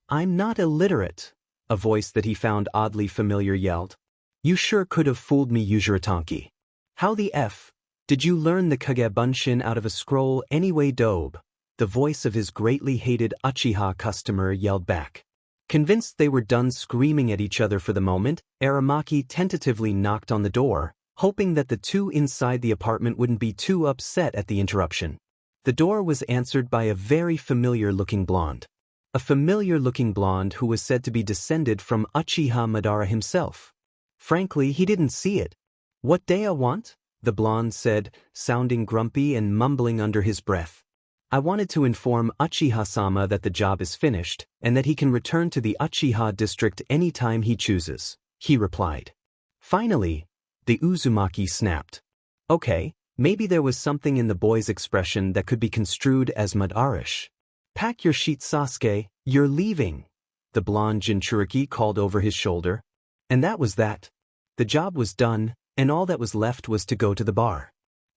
I'm not illiterate," a voice that he found oddly familiar yelled. "You sure could have fooled me, Yujiratanki. How the F did you learn the Kage Bunshin out of a scroll anyway, dobe?" The voice of his greatly hated Uchiha customer yelled back. Convinced they were done screaming at each other for the moment, Aramaki tentatively knocked on the door, hoping that the two inside the apartment wouldn't be too upset at the interruption. The door was answered by a very familiar-looking blonde. A familiar-looking blonde who was said to be descended from Uchiha Madara himself. Frankly, he didn't see it. "What day I want?" the blonde said, sounding grumpy and mumbling under his breath. "I wanted to inform Uchiha-sama that the job is finished, and that he can return to the Uchiha district anytime he chooses," he replied. Finally, the Uzumaki snapped. Okay, maybe there was something in the boy's expression that could be construed as Madarish. "Pack your sheet, Sasuke, you're leaving," the blonde Jinchuriki called over his shoulder. And that was that. The job was done, and all that was left was to go to the bar.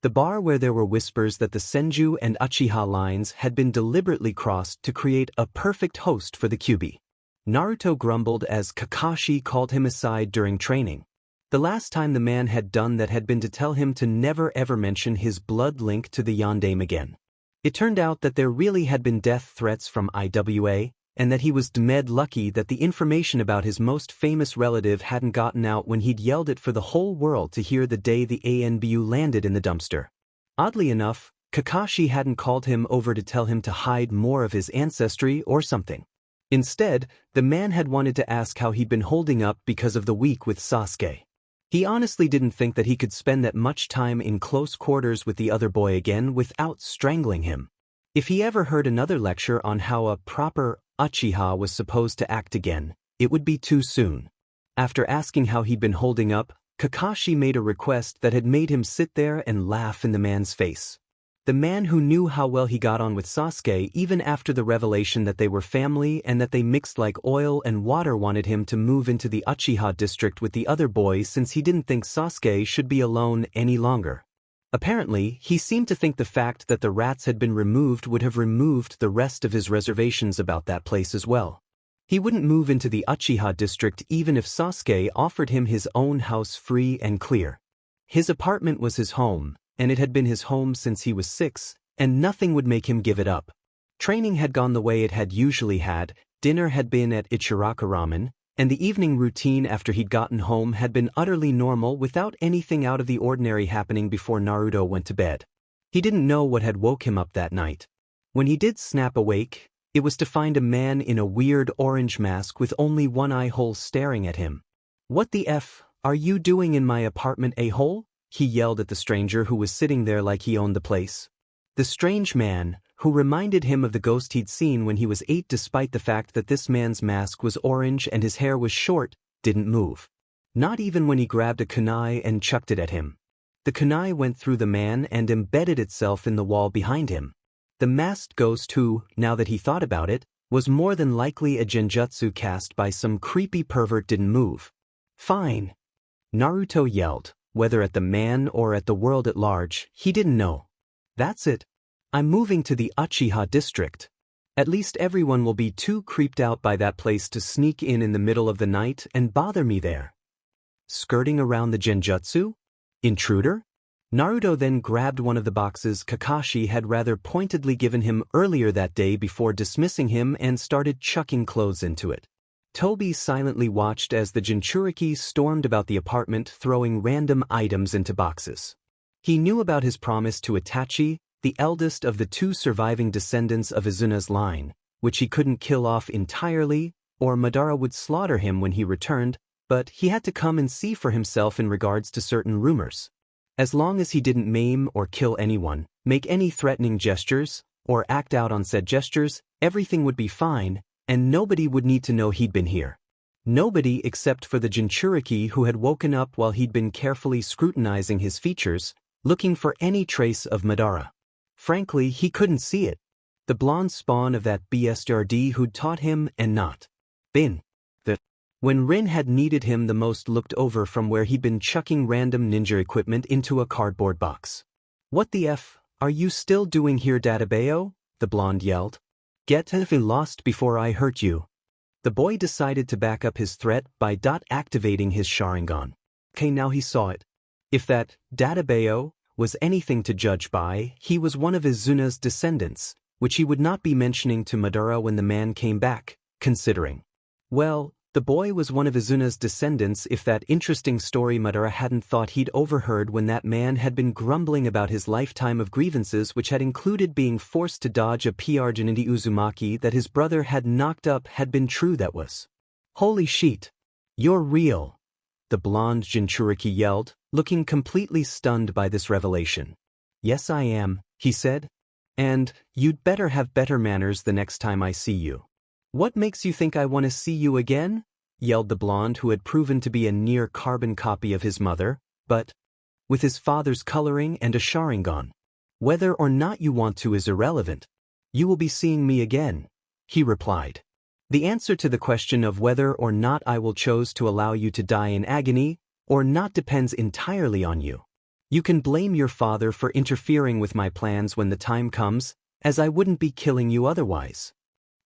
The bar where there were whispers that the Senju and Uchiha lines had been deliberately crossed to create a perfect host for the Kyuubi. Naruto grumbled as Kakashi called him aside during training. The last time the man had done that had been to tell him to never ever mention his blood link to the yondaime again. It turned out that there really had been death threats from IWA, and that he was dead lucky that the information about his most famous relative hadn't gotten out when he'd yelled it for the whole world to hear the day the ANBU landed in the dumpster. Oddly enough, Kakashi hadn't called him over to tell him to hide more of his ancestry or something. Instead, the man had wanted to ask how he'd been holding up because of the week with Sasuke. He honestly didn't think that he could spend that much time in close quarters with the other boy again without strangling him. If he ever heard another lecture on how a proper Uchiha was supposed to act again, it would be too soon. After asking how he'd been holding up, Kakashi made a request that had made him sit there and laugh in the man's face. The man who knew how well he got on with Sasuke even after the revelation that they were family and that they mixed like oil and water, wanted him to move into the Uchiha district with the other boys since he didn't think Sasuke should be alone any longer. Apparently, he seemed to think the fact that the rats had been removed would have removed the rest of his reservations about that place as well. He wouldn't move into the Uchiha district even if Sasuke offered him his own house free and clear. His apartment was his home, and it had been his home since he was 6, and nothing would make him give it up. Training had gone the way it had usually had, dinner had been at Ichiraka Ramen, and the evening routine after he'd gotten home had been utterly normal without anything out of the ordinary happening before Naruto went to bed. He didn't know what had woke him up that night. When he did snap awake, it was to find a man in a weird orange mask with only one eye hole staring at him. "What the F are you doing in my apartment, a-hole?" he yelled at the stranger who was sitting there like he owned the place. The strange man, who reminded him of the ghost he'd seen when he was 8 despite the fact that this man's mask was orange and his hair was short, didn't move. Not even when he grabbed a kunai and chucked it at him. The kunai went through the man and embedded itself in the wall behind him. The masked ghost who, now that he thought about it, was more than likely a genjutsu cast by some creepy pervert, didn't move. "Fine," Naruto yelled, whether at the man or at the world at large, he didn't know. "That's it. I'm moving to the Uchiha district. At least everyone will be too creeped out by that place to sneak in the middle of the night and bother me there." Skirting around the genjutsu? Intruder? Naruto then grabbed one of the boxes Kakashi had rather pointedly given him earlier that day before dismissing him and started chucking clothes into it. Toby silently watched as the Jinchuriki stormed about the apartment throwing random items into boxes. He knew about his promise to Itachi, the eldest of the 2 surviving descendants of Izuna's line, which he couldn't kill off entirely, or Madara would slaughter him when he returned, but he had to come and see for himself in regards to certain rumors. As long as he didn't maim or kill anyone, make any threatening gestures, or act out on said gestures, everything would be fine, and nobody would need to know he'd been here. Nobody except for the Jinchuriki who had woken up while he'd been carefully scrutinizing his features, looking for any trace of Madara. Frankly, he couldn't see it. The blonde spawn of that BSRD who'd taught him and not been. When Rin had needed him the most, looked over from where he'd been chucking random ninja equipment into a cardboard box. "What the F are you still doing here, Databeo?" the blonde yelled. "Get lost before I hurt you." The boy decided to back up his threat by activating his Sharingan. Okay, now he saw it. If that Databeo was anything to judge by, he was one of Izuna's descendants, which he would not be mentioning to Madara when the man came back, considering. Well, the boy was one of Izuna's descendants if that interesting story Madara hadn't thought he'd overheard when that man had been grumbling about his lifetime of grievances, which had included being forced to dodge a PR Uchiha Uzumaki that his brother had knocked up, had been true. That was. "Holy shit. You're real," the blonde Jinchuriki yelled, looking completely stunned by this revelation. "Yes, I am," he said. "And you'd better have better manners the next time I see you." "What makes you think I want to see you again?" yelled the blonde who had proven to be a near-carbon copy of his mother, but with his father's coloring and a Sharingan. "Whether or not you want to is irrelevant. You will be seeing me again," he replied. "The answer to the question of whether or not I will choose to allow you to die in agony or not depends entirely on you. You can blame your father for interfering with my plans when the time comes, as I wouldn't be killing you otherwise."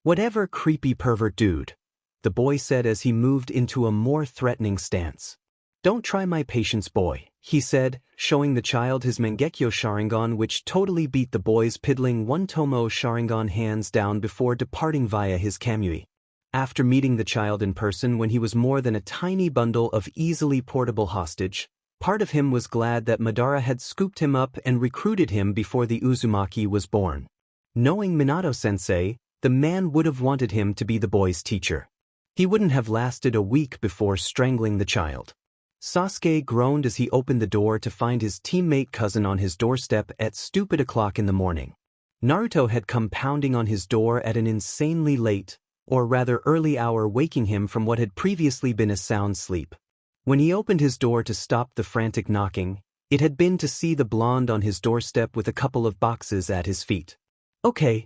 "Whatever, creepy pervert dude," the boy said as he moved into a more threatening stance. "Don't try my patience, boy," he said, showing the child his Mangekyo Sharingan, which totally beat the boy's piddling One-Tomo Sharingan hands down before departing via his Kamui. After meeting the child in person when he was more than a tiny bundle of easily portable hostage, part of him was glad that Madara had scooped him up and recruited him before the Uzumaki was born. Knowing Minato-sensei, the man would have wanted him to be the boy's teacher. He wouldn't have lasted a week before strangling the child. Sasuke groaned as he opened the door to find his teammate cousin on his doorstep at stupid o'clock in the morning. Naruto had come pounding on his door at an insanely late, or rather early hour, waking him from what had previously been a sound sleep. When he opened his door to stop the frantic knocking, It had been to see the blonde on his doorstep with a couple of boxes at his feet. "Okay."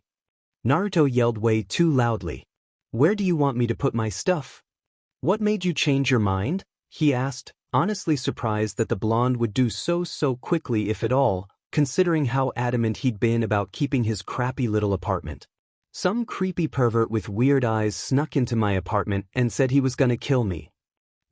Naruto yelled way too loudly. "Where do you want me to put my stuff?" "What made you change your mind?" he asked, honestly surprised that the blonde would do so quickly if at all, considering how adamant he'd been about keeping his crappy little apartment. "Some creepy pervert with weird eyes snuck into my apartment and said he was gonna kill me,"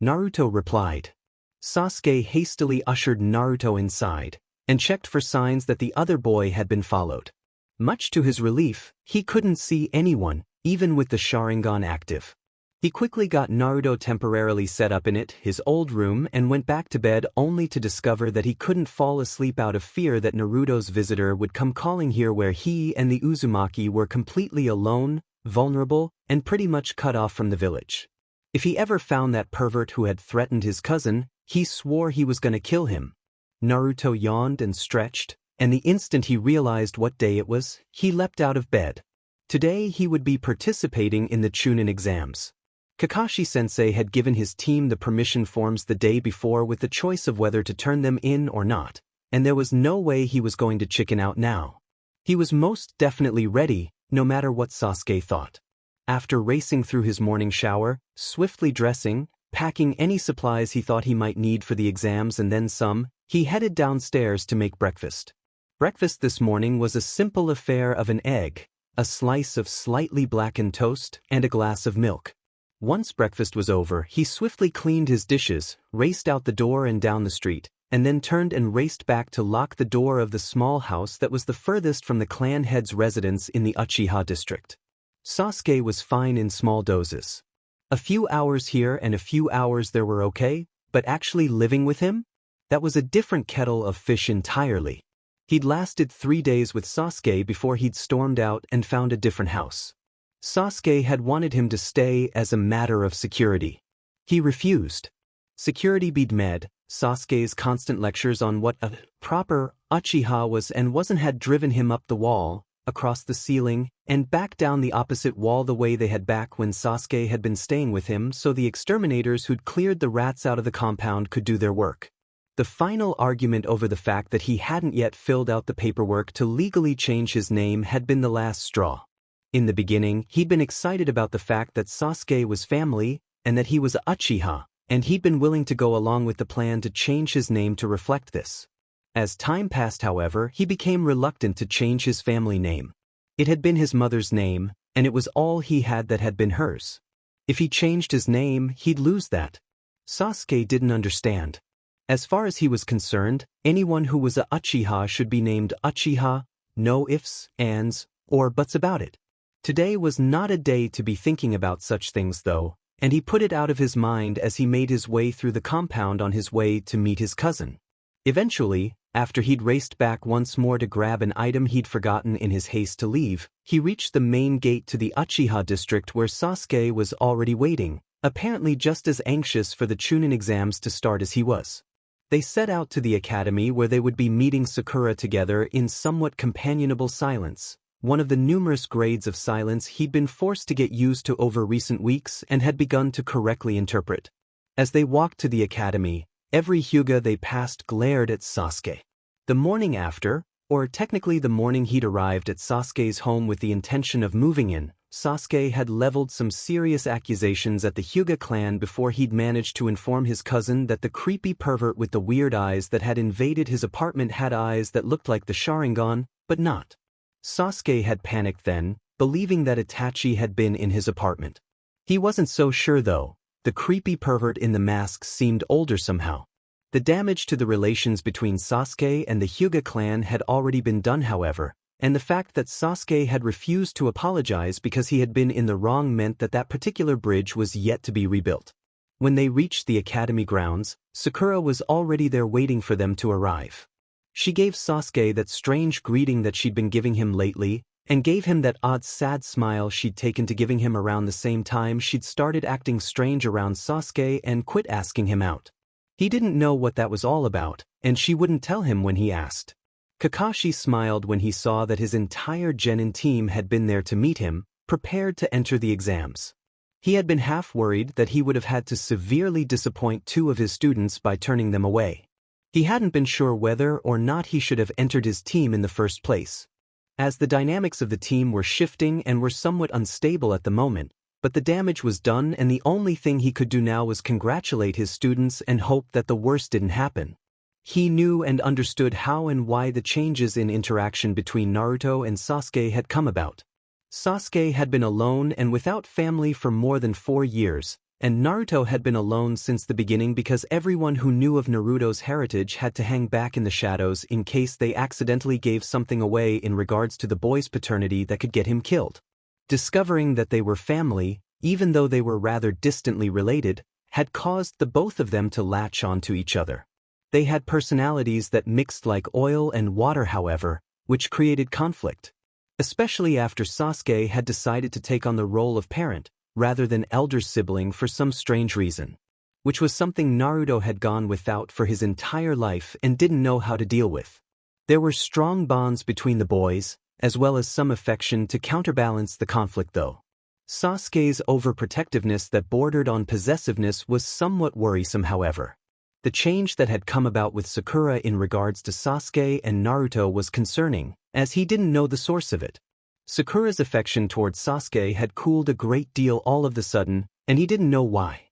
Naruto replied. Sasuke hastily ushered Naruto inside and checked for signs that the other boy had been followed. Much to his relief, he couldn't see anyone, even with the Sharingan active. He quickly got Naruto temporarily set up in his old room, and went back to bed only to discover that he couldn't fall asleep out of fear that Naruto's visitor would come calling here, where he and the Uzumaki were completely alone, vulnerable, and pretty much cut off from the village. If he ever found that pervert who had threatened his cousin, he swore he was gonna kill him. Naruto yawned and stretched, and the instant he realized what day it was, he leapt out of bed. Today he would be participating in the Chunin exams. Kakashi-sensei had given his team the permission forms the day before with the choice of whether to turn them in or not, and there was no way he was going to chicken out now. He was most definitely ready, no matter what Sasuke thought. After racing through his morning shower, swiftly dressing, packing any supplies he thought he might need for the exams and then some, he headed downstairs to make breakfast. Breakfast this morning was a simple affair of an egg, a slice of slightly blackened toast, and a glass of milk. Once breakfast was over, he swiftly cleaned his dishes, raced out the door and down the street, and then turned and raced back to lock the door of the small house that was the furthest from the clan head's residence in the Uchiha district. Sasuke was fine in small doses. A few hours here and a few hours there were okay, but actually living with him? That was a different kettle of fish entirely. He'd lasted 3 days with Sasuke before he'd stormed out and found a different house. Sasuke had wanted him to stay as a matter of security. He refused. Security bead med, Sasuke's constant lectures on what a proper Uchiha was and wasn't had driven him up the wall, across the ceiling, and back down the opposite wall the way they had back when Sasuke had been staying with him, so the exterminators who'd cleared the rats out of the compound could do their work. The final argument over the fact that he hadn't yet filled out the paperwork to legally change his name had been the last straw. In the beginning, he'd been excited about the fact that Sasuke was family, and that he was Uchiha, and he'd been willing to go along with the plan to change his name to reflect this. As time passed, however, he became reluctant to change his family name. It had been his mother's name, and it was all he had that had been hers. If he changed his name, he'd lose that. Sasuke didn't understand. As far as he was concerned, anyone who was a Uchiha should be named Uchiha, no ifs, ands, or buts about it. Today was not a day to be thinking about such things though, and he put it out of his mind as he made his way through the compound on his way to meet his cousin. Eventually, after he'd raced back once more to grab an item he'd forgotten in his haste to leave, he reached the main gate to the Uchiha district where Sasuke was already waiting, apparently just as anxious for the Chunin exams to start as he was. They set out to the academy where they would be meeting Sakura together in somewhat companionable silence, one of the numerous grades of silence he'd been forced to get used to over recent weeks and had begun to correctly interpret. As they walked to the academy, every Hyuga they passed glared at Sasuke. The morning after, or technically the morning he'd arrived at Sasuke's home with the intention of moving in, Sasuke had leveled some serious accusations at the Hyuga clan before he'd managed to inform his cousin that the creepy pervert with the weird eyes that had invaded his apartment had eyes that looked like the Sharingan, but not. Sasuke had panicked then, believing that Itachi had been in his apartment. He wasn't so sure though. The creepy pervert in the mask seemed older somehow. The damage to the relations between Sasuke and the Hyuga clan had already been done, however, and the fact that Sasuke had refused to apologize because he had been in the wrong meant that that particular bridge was yet to be rebuilt. When they reached the academy grounds, Sakura was already there waiting for them to arrive. She gave Sasuke that strange greeting that she'd been giving him lately, and gave him that odd sad smile she'd taken to giving him around the same time she'd started acting strange around Sasuke and quit asking him out. He didn't know what that was all about, and she wouldn't tell him when he asked. Kakashi smiled when he saw that his entire genin team had been there to meet him, prepared to enter the exams. He had been half worried that he would have had to severely disappoint 2 of his students by turning them away. He hadn't been sure whether or not he should have entered his team in the first place, as the dynamics of the team were shifting and were somewhat unstable at the moment, but the damage was done and the only thing he could do now was congratulate his students and hope that the worst didn't happen. He knew and understood how and why the changes in interaction between Naruto and Sasuke had come about. Sasuke had been alone and without family for more than 4 years, and Naruto had been alone since the beginning because everyone who knew of Naruto's heritage had to hang back in the shadows in case they accidentally gave something away in regards to the boy's paternity that could get him killed. Discovering that they were family, even though they were rather distantly related, had caused the both of them to latch onto each other. They had personalities that mixed like oil and water, however, which created conflict. Especially after Sasuke had decided to take on the role of parent, rather than elder sibling for some strange reason. Which was something Naruto had gone without for his entire life and didn't know how to deal with. There were strong bonds between the boys, as well as some affection to counterbalance the conflict though. Sasuke's overprotectiveness that bordered on possessiveness was somewhat worrisome, however. The change that had come about with Sakura in regards to Sasuke and Naruto was concerning, as he didn't know the source of it. Sakura's affection towards Sasuke had cooled a great deal all of the sudden, and he didn't know why.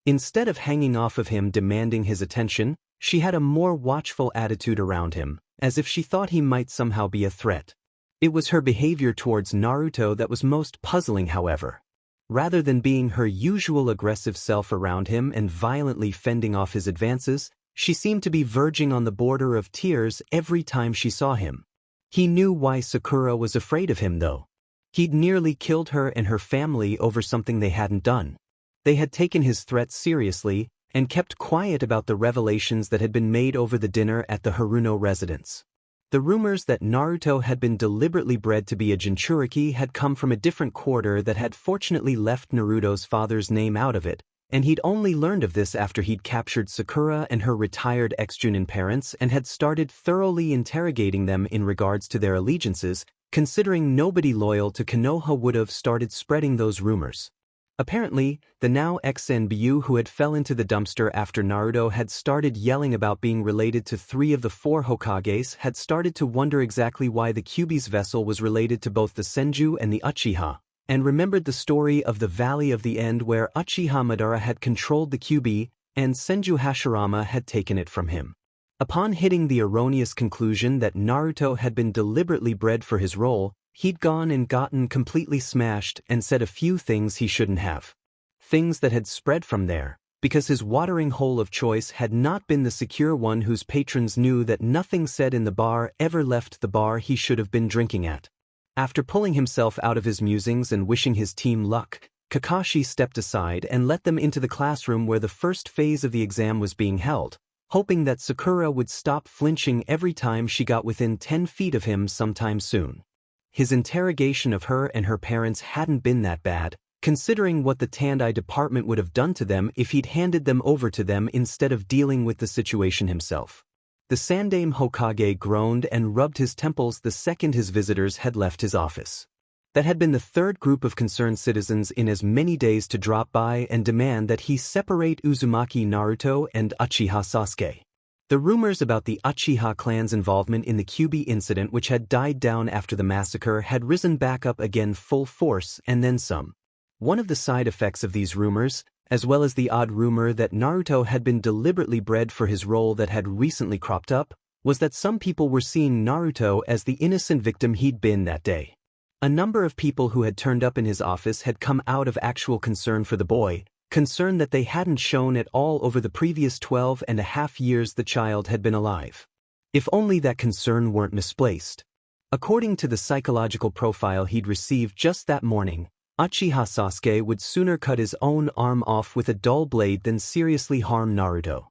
Instead of hanging off of him demanding his attention, she had a more watchful attitude around him, as if she thought he might somehow be a threat. It was her behavior towards Naruto that was most puzzling, however. Rather than being her usual aggressive self around him and violently fending off his advances, she seemed to be verging on the border of tears every time she saw him. He knew why Sakura was afraid of him though. He'd nearly killed her and her family over something they hadn't done. They had taken his threats seriously and kept quiet about the revelations that had been made over the dinner at the Haruno residence. The rumors that Naruto had been deliberately bred to be a Jinchuriki had come from a different quarter that had fortunately left Naruto's father's name out of it, and he'd only learned of this after he'd captured Sakura and her retired ex-Junin parents and had started thoroughly interrogating them in regards to their allegiances, considering nobody loyal to Konoha would have started spreading those rumors. Apparently, the now ex-Senbyu who had fell into the dumpster after Naruto had started yelling about being related to 3 of the 4 Hokages had started to wonder exactly why the Kyuubi's vessel was related to both the Senju and the Uchiha, and remembered the story of the Valley of the End where Uchiha Madara had controlled the Kyuubi and Senju Hashirama had taken it from him. Upon hitting the erroneous conclusion that Naruto had been deliberately bred for his role, he'd gone and gotten completely smashed and said a few things he shouldn't have. Things that had spread from there, because his watering hole of choice had not been the secure one whose patrons knew that nothing said in the bar ever left the bar he should have been drinking at. After pulling himself out of his musings and wishing his team luck, Kakashi stepped aside and let them into the classroom where the first phase of the exam was being held, hoping that Sakura would stop flinching every time she got within 10 feet of him sometime soon. His interrogation of her and her parents hadn't been that bad, considering what the Tandai department would have done to them if he'd handed them over to them instead of dealing with the situation himself. The Sandaime Hokage groaned and rubbed his temples the second his visitors had left his office. That had been the 3rd group of concerned citizens in as many days to drop by and demand that he separate Uzumaki Naruto and Uchiha Sasuke. The rumors about the Uchiha clan's involvement in the Kyuubi incident, which had died down after the massacre, had risen back up again full force and then some. One of the side effects of these rumors, as well as the odd rumor that Naruto had been deliberately bred for his role that had recently cropped up, was that some people were seeing Naruto as the innocent victim he'd been that day. A number of people who had turned up in his office had come out of actual concern for the boy, concern that they hadn't shown at all over the previous 12.5 years the child had been alive. If only that concern weren't misplaced. According to the psychological profile he'd received just that morning, Uchiha Sasuke would sooner cut his own arm off with a dull blade than seriously harm Naruto.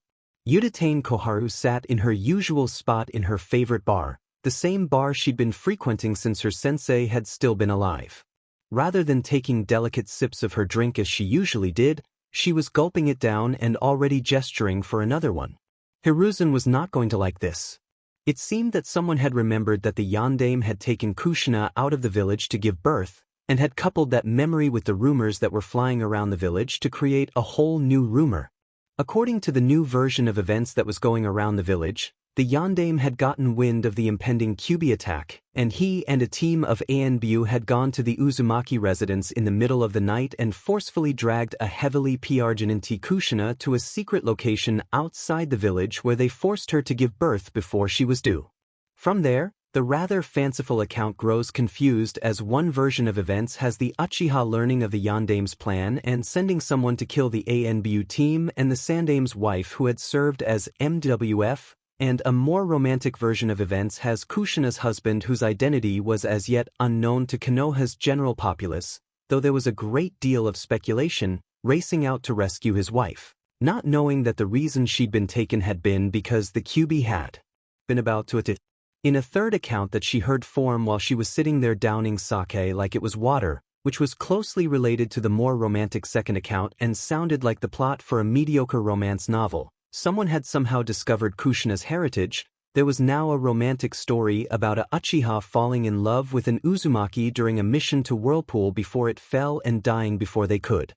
Udatane Koharu sat in her usual spot in her favorite bar, the same bar she'd been frequenting since her sensei had still been alive. Rather than taking delicate sips of her drink as she usually did, she was gulping it down and already gesturing for another one. Hiruzen was not going to like this. It seemed that someone had remembered that the Yondaime had taken Kushina out of the village to give birth, and had coupled that memory with the rumors that were flying around the village to create a whole new rumor. According to the new version of events that was going around the village, the Yondaime had gotten wind of the impending Kyuubi attack, and he and a team of ANBU had gone to the Uzumaki residence in the middle of the night and forcefully dragged a heavily P-arginanti Kushina to a secret location outside the village where they forced her to give birth before she was due. From there, the rather fanciful account grows confused as one version of events has the Uchiha learning of the Yondaime's plan and sending someone to kill the ANBU team and the Sandaime's wife who had served as MWF, and a more romantic version of events has Kushina's husband whose identity was as yet unknown to Konoha's general populace, though there was a great deal of speculation, racing out to rescue his wife, not knowing that the reason she'd been taken had been because the Kyuubi had been about to attack. In a third account that she heard form while she was sitting there downing sake like it was water, which was closely related to the more romantic second account and sounded like the plot for a mediocre romance novel. Someone had somehow discovered Kushina's heritage. There was now a romantic story about a Uchiha falling in love with an Uzumaki during a mission to Whirlpool before it fell and dying before they could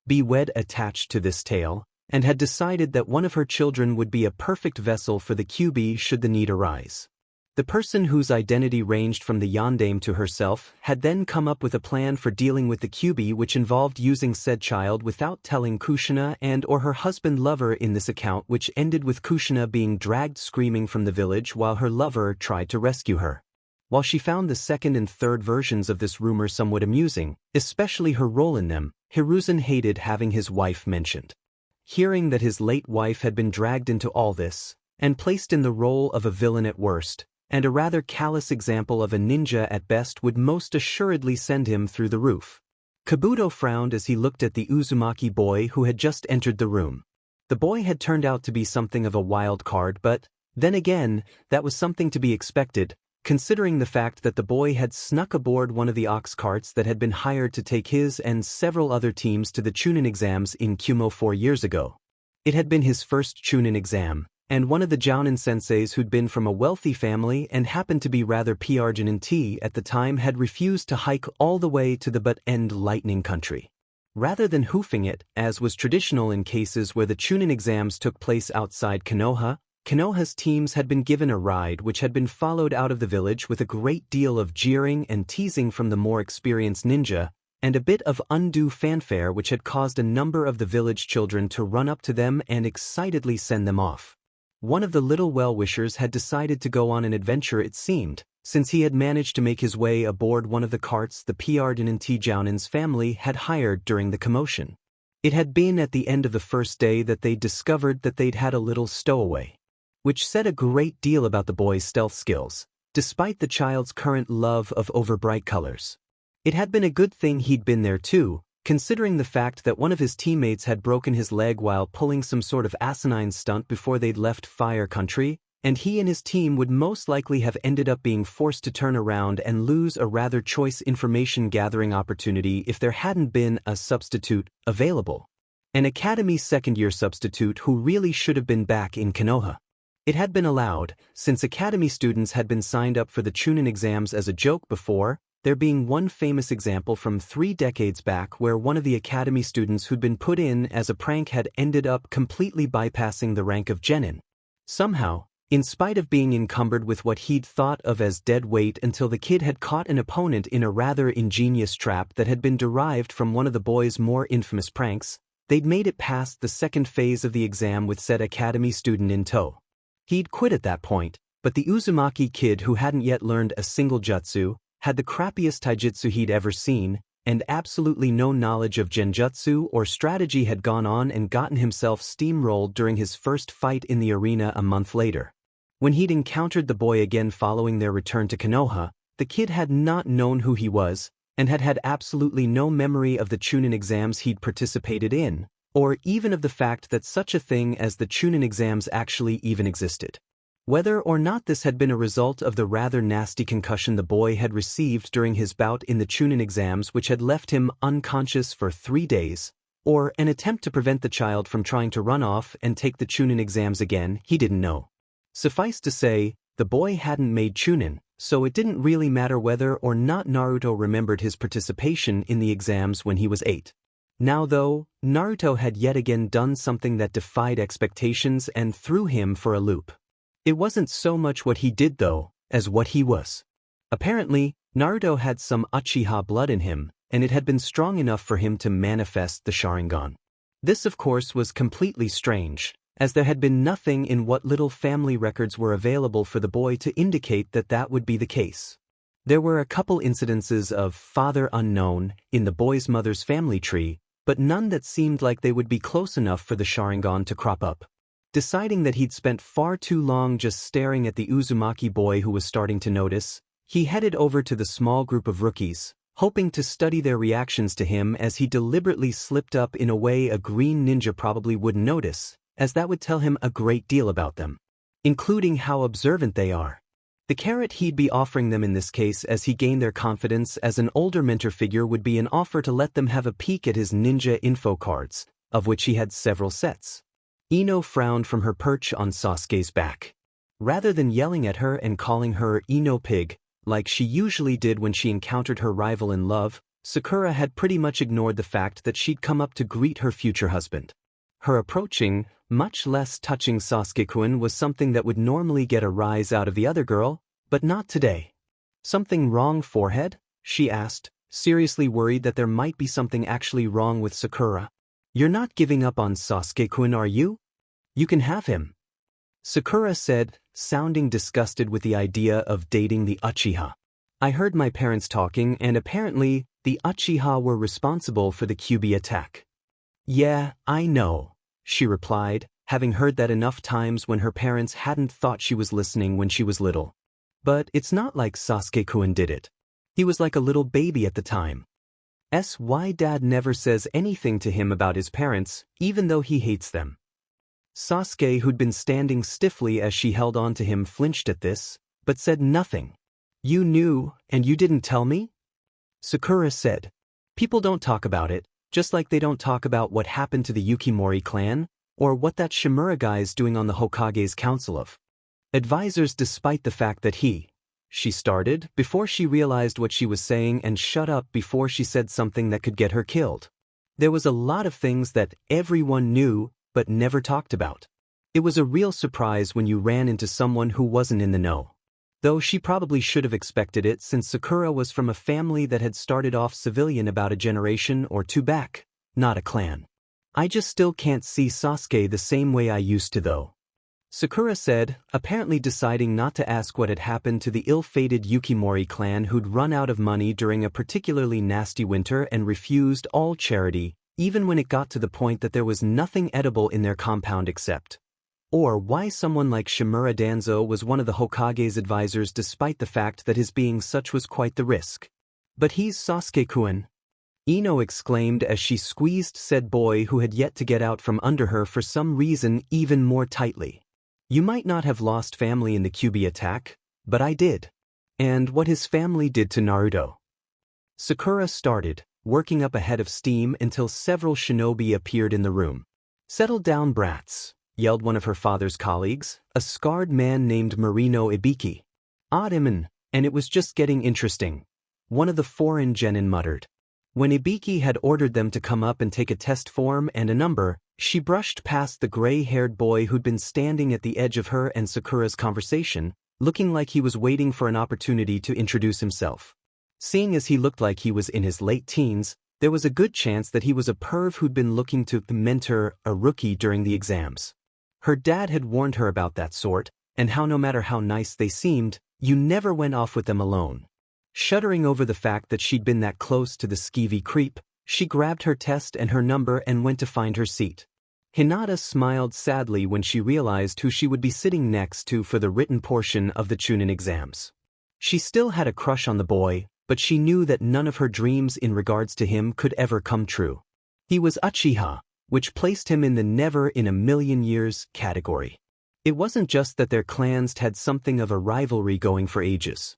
be wed attached to this tale, and had decided that one of her children would be a perfect vessel for the Kyuubi should the need arise. The person whose identity ranged from the Yondaime to herself had then come up with a plan for dealing with the Kyuubi which involved using said child without telling Kushina and or her husband lover in this account, which ended with Kushina being dragged screaming from the village while her lover tried to rescue her. While she found the second and third versions of this rumor somewhat amusing, especially her role in them, Hiruzen hated having his wife mentioned. Hearing that his late wife had been dragged into all this, and placed in the role of a villain at worst, and a rather callous example of a ninja at best would most assuredly send him through the roof. Kabuto frowned as he looked at the Uzumaki boy who had just entered the room. The boy had turned out to be something of a wild card, but, then again, that was something to be expected, considering the fact that the boy had snuck aboard one of the ox carts that had been hired to take his and several other teams to the Chunin exams in Kumo 4 years ago. It had been his first Chunin exam, and one of the Jounin senseis who'd been from a wealthy family and happened to be rather P-arginanti at the time had refused to hike all the way to the butt-end lightning country. Rather than hoofing it, as was traditional in cases where the Chunin exams took place outside Konoha, Konoha's teams had been given a ride which had been followed out of the village with a great deal of jeering and teasing from the more experienced ninja, and a bit of undue fanfare which had caused a number of the village children to run up to them and excitedly send them off. One of the little well-wishers had decided to go on an adventure, it seemed, since he had managed to make his way aboard one of the carts the P-arginanti Jounin's family had hired during the commotion. It had been at the end of the first day that they'd discovered that they'd had a little stowaway, which said a great deal about the boy's stealth skills, despite the child's current love of overbright colors. It had been a good thing he'd been there too, considering the fact that one of his teammates had broken his leg while pulling some sort of asinine stunt before they'd left Fire Country, and he and his team would most likely have ended up being forced to turn around and lose a rather choice information-gathering opportunity if there hadn't been a substitute available. An Academy second-year substitute who really should have been back in Konoha. It had been allowed, since Academy students had been signed up for the Chunin exams as a joke before, there being one famous example from 3 decades back where one of the Academy students who'd been put in as a prank had ended up completely bypassing the rank of genin. Somehow, in spite of being encumbered with what he'd thought of as dead weight until the kid had caught an opponent in a rather ingenious trap that had been derived from one of the boy's more infamous pranks, they'd made it past the second phase of the exam with said Academy student in tow. He'd quit at that point, but the Uzumaki kid who hadn't yet learned a single jutsu, had the crappiest taijutsu he'd ever seen, and absolutely no knowledge of genjutsu or strategy had gone on and gotten himself steamrolled during his first fight in the arena a month later. When he'd encountered the boy again following their return to Konoha, the kid had not known who he was, and had had absolutely no memory of the Chunin exams he'd participated in, or even of the fact that such a thing as the Chunin exams actually even existed. Whether or not this had been a result of the rather nasty concussion the boy had received during his bout in the Chunin exams which had left him unconscious for 3 days, or an attempt to prevent the child from trying to run off and take the Chunin exams again, he didn't know. Suffice to say, the boy hadn't made Chunin, so it didn't really matter whether or not Naruto remembered his participation in the exams when he was 8. Now though, Naruto had yet again done something that defied expectations and threw him for a loop. It wasn't so much what he did though, as what he was. Apparently, Naruto had some Uchiha blood in him, and it had been strong enough for him to manifest the Sharingan. This of course was completely strange, as there had been nothing in what little family records were available for the boy to indicate that that would be the case. There were a couple incidences of father unknown in the boy's mother's family tree, but none that seemed like they would be close enough for the Sharingan to crop up. Deciding that he'd spent far too long just staring at the Uzumaki boy who was starting to notice, he headed over to the small group of rookies, hoping to study their reactions to him as he deliberately slipped up in a way a green ninja probably wouldn't notice, as that would tell him a great deal about them, including how observant they are. The carrot he'd be offering them in this case as he gained their confidence as an older mentor figure would be an offer to let them have a peek at his ninja info cards, of which he had several sets. Ino frowned from her perch on Sasuke's back. Rather than yelling at her and calling her Ino Pig, like she usually did when she encountered her rival in love, Sakura had pretty much ignored the fact that she'd come up to greet her future husband. Her approaching, much less touching Sasuke-kun was something that would normally get a rise out of the other girl, but not today. "Something wrong, forehead?" she asked, seriously worried that there might be something actually wrong with Sakura. "You're not giving up on Sasuke-kun, are you? You can have him," Sakura said, sounding disgusted with the idea of dating the Uchiha. "I heard my parents talking and apparently, the Uchiha were responsible for the Kyuubi attack." "Yeah, I know," she replied, having heard that enough times when her parents hadn't thought she was listening when she was little. "But it's not like Sasuke-kun did it. He was like a little baby at the time. Why Dad never says anything to him about his parents, even though he hates them." Sasuke, who'd been standing stiffly as she held on to him, flinched at this, but said nothing. "You knew, and you didn't tell me?" Sakura said. "People don't talk about it, just like they don't talk about what happened to the Yukimori clan, or what that Shimura guy's doing on the Hokage's Council of Advisors, despite the fact that she started before she realized what she was saying and shut up before she said something that could get her killed. There was a lot of things that everyone knew but never talked about. It was a real surprise when you ran into someone who wasn't in the know. Though she probably should have expected it since Sakura was from a family that had started off civilian about a generation or two back, not a clan. "I just still can't see Sasuke the same way I used to though," Sakura said, apparently deciding not to ask what had happened to the ill-fated Yukimori clan who'd run out of money during a particularly nasty winter and refused all charity, even when it got to the point that there was nothing edible in their compound except. Or why someone like Shimura Danzo was one of the Hokage's advisors despite the fact that his being such was quite the risk. "But he's Sasuke-kun," Ino exclaimed as she squeezed said boy who had yet to get out from under her for some reason even more tightly. "You might not have lost family in the Kyuubi attack, but I did. And what his family did to Naruto." Sakura started, working up a head of steam until several shinobi appeared in the room. "Settle down, brats," yelled one of her father's colleagues, a scarred man named Marino Ibiki. "Odd and it was just getting interesting," one of the foreign genin muttered. When Ibiki had ordered them to come up and take a test form and a number, she brushed past the gray-haired boy who'd been standing at the edge of her and Sakura's conversation, looking like he was waiting for an opportunity to introduce himself. Seeing as he looked like he was in his late teens, there was a good chance that he was a perv who'd been looking to mentor a rookie during the exams. Her dad had warned her about that sort, and how no matter how nice they seemed, you never went off with them alone. Shuddering over the fact that she'd been that close to the skeevy creep, she grabbed her test and her number and went to find her seat. Hinata smiled sadly when she realized who she would be sitting next to for the written portion of the Chunin exams. She still had a crush on the boy, but she knew that none of her dreams in regards to him could ever come true. He was Uchiha, which placed him in the never in a million years category. It wasn't just that their clans had something of a rivalry going for ages.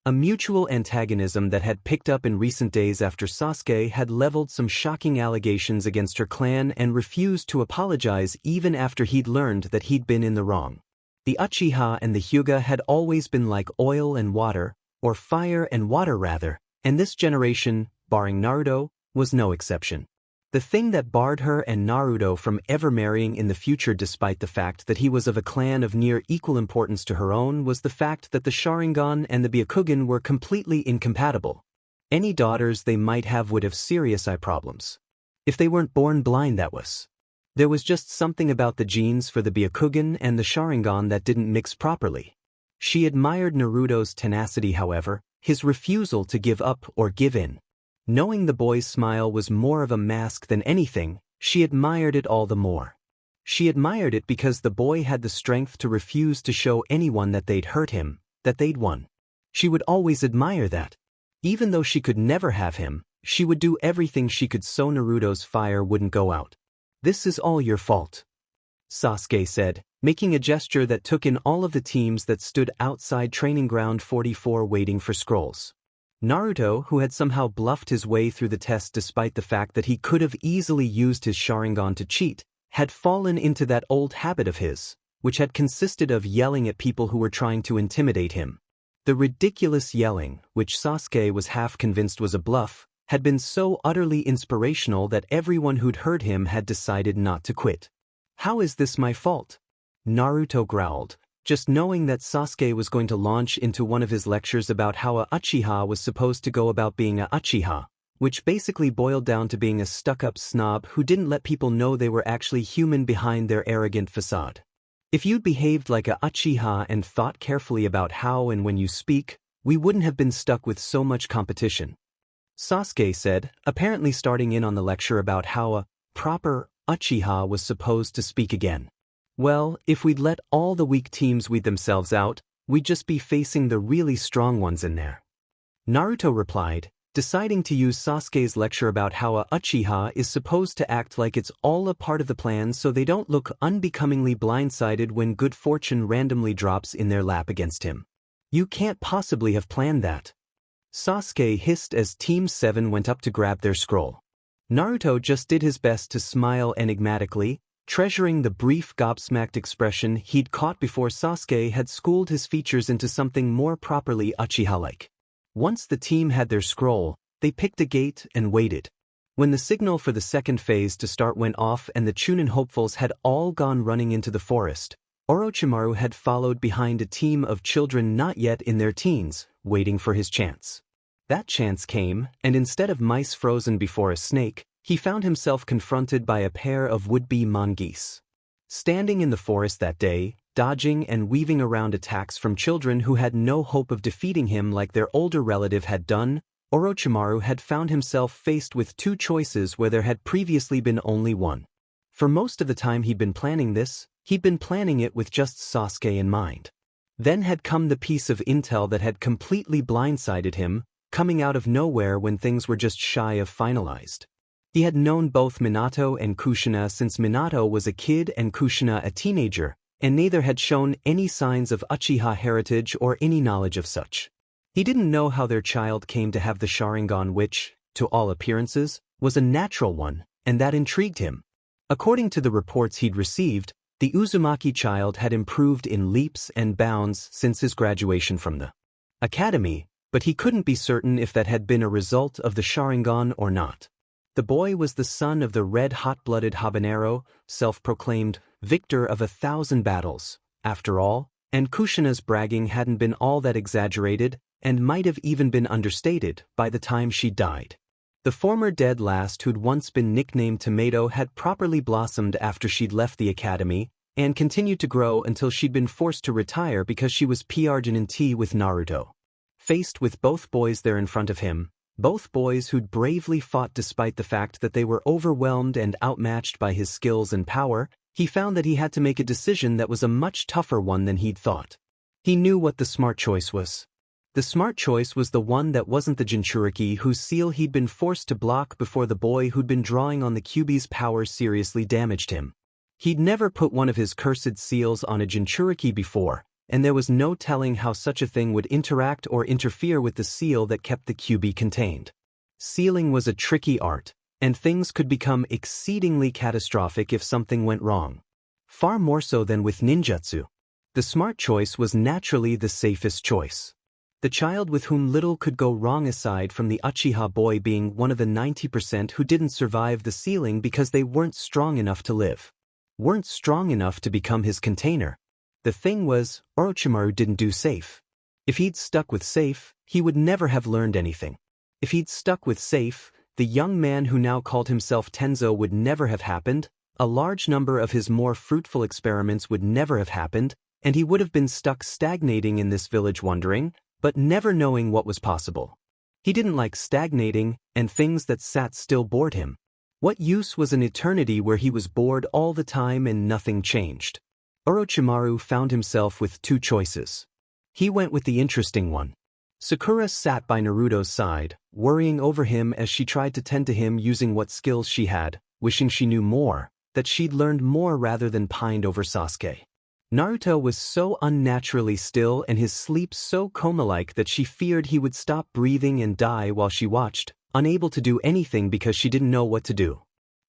A mutual antagonism that had picked up in recent days after Sasuke had leveled some shocking allegations against her clan and refused to apologize even after he'd learned that he'd been in the wrong. The Uchiha and the Hyuga had always been like oil and water, or fire and water rather, and this generation, barring Naruto, was no exception. The thing that barred her and Naruto from ever marrying in the future despite the fact that he was of a clan of near equal importance to her own was the fact that the Sharingan and the Byakugan were completely incompatible. Any daughters they might have would have serious eye problems. If they weren't born blind, that was. There was just something about the genes for the Byakugan and the Sharingan that didn't mix properly. She admired Naruto's tenacity, however, his refusal to give up or give in. Knowing the boy's smile was more of a mask than anything, she admired it all the more. She admired it because the boy had the strength to refuse to show anyone that they'd hurt him, that they'd won. She would always admire that. Even though she could never have him, she would do everything she could so Naruto's fire wouldn't go out. "This is all your fault," Sasuke said, making a gesture that took in all of the teams that stood outside Training Ground 44 waiting for scrolls. Naruto, who had somehow bluffed his way through the test despite the fact that he could have easily used his Sharingan to cheat, had fallen into that old habit of his, which had consisted of yelling at people who were trying to intimidate him. The ridiculous yelling, which Sasuke was half convinced was a bluff, had been so utterly inspirational that everyone who'd heard him had decided not to quit. "How is this my fault?" Naruto growled, just knowing that Sasuke was going to launch into one of his lectures about how a Uchiha was supposed to go about being a Uchiha, which basically boiled down to being a stuck-up snob who didn't let people know they were actually human behind their arrogant facade. "If you'd behaved like a Uchiha and thought carefully about how and when you speak, we wouldn't have been stuck with so much competition," Sasuke said, apparently starting in on the lecture about how a proper Uchiha was supposed to speak again. "Well, if we'd let all the weak teams weed themselves out, we'd just be facing the really strong ones in there," Naruto replied, deciding to use Sasuke's lecture about how a Uchiha is supposed to act like it's all a part of the plan so they don't look unbecomingly blindsided when good fortune randomly drops in their lap against him. "You can't possibly have planned that," Sasuke hissed as Team 7 went up to grab their scroll. Naruto just did his best to smile enigmatically, treasuring the brief gobsmacked expression he'd caught before Sasuke had schooled his features into something more properly Uchiha-like. Once the team had their scroll, they picked a gate and waited. When the signal for the second phase to start went off and the Chunin hopefuls had all gone running into the forest, Orochimaru had followed behind a team of children not yet in their teens, waiting for his chance. That chance came, and instead of mice frozen before a snake, he found himself confronted by a pair of would-be mongoose. Standing in the forest that day, dodging and weaving around attacks from children who had no hope of defeating him like their older relative had done, Orochimaru had found himself faced with two choices where there had previously been only one. For most of the time he'd been planning this, he'd been planning it with just Sasuke in mind. Then had come the piece of intel that had completely blindsided him, coming out of nowhere when things were just shy of finalized. He had known both Minato and Kushina since Minato was a kid and Kushina a teenager, and neither had shown any signs of Uchiha heritage or any knowledge of such. He didn't know how their child came to have the Sharingan which, to all appearances, was a natural one, and that intrigued him. According to the reports he'd received, the Uzumaki child had improved in leaps and bounds since his graduation from the academy, but he couldn't be certain if that had been a result of the Sharingan or not. The boy was the son of the red hot-blooded habanero, self-proclaimed victor of 1,000 battles, after all, and Kushina's bragging hadn't been all that exaggerated, and might have even been understated by the time she died. The former dead last who'd once been nicknamed Tomato had properly blossomed after she'd left the academy, and continued to grow until she'd been forced to retire because she was PRGNT with Naruto. Faced with both boys there in front of him, both boys who'd bravely fought despite the fact that they were overwhelmed and outmatched by his skills and power, he found that he had to make a decision that was a much tougher one than he'd thought. He knew what the smart choice was. The smart choice was the one that wasn't the Jinchuriki whose seal he'd been forced to block before the boy who'd been drawing on the Kyuubi's power seriously damaged him. He'd never put one of his cursed seals on a Jinchuriki before, and there was no telling how such a thing would interact or interfere with the seal that kept the Kyuubi contained. Sealing was a tricky art, and things could become exceedingly catastrophic if something went wrong. Far more so than with ninjutsu. The smart choice was naturally the safest choice. The child with whom little could go wrong aside from the Uchiha boy being one of the 90% who didn't survive the sealing because they weren't strong enough to live. Weren't strong enough to become his container. The thing was, Orochimaru didn't do safe. If he'd stuck with safe, he would never have learned anything. If he'd stuck with safe, the young man who now called himself Tenzo would never have happened, a large number of his more fruitful experiments would never have happened, and he would have been stuck stagnating in this village wondering, but never knowing what was possible. He didn't like stagnating, and things that sat still bored him. What use was an eternity where he was bored all the time and nothing changed? Orochimaru found himself with two choices. He went with the interesting one. Sakura sat by Naruto's side, worrying over him as she tried to tend to him using what skills she had, wishing she knew more, that she'd learned more rather than pined over Sasuke. Naruto was so unnaturally still and his sleep so coma-like that she feared he would stop breathing and die while she watched, unable to do anything because she didn't know what to do.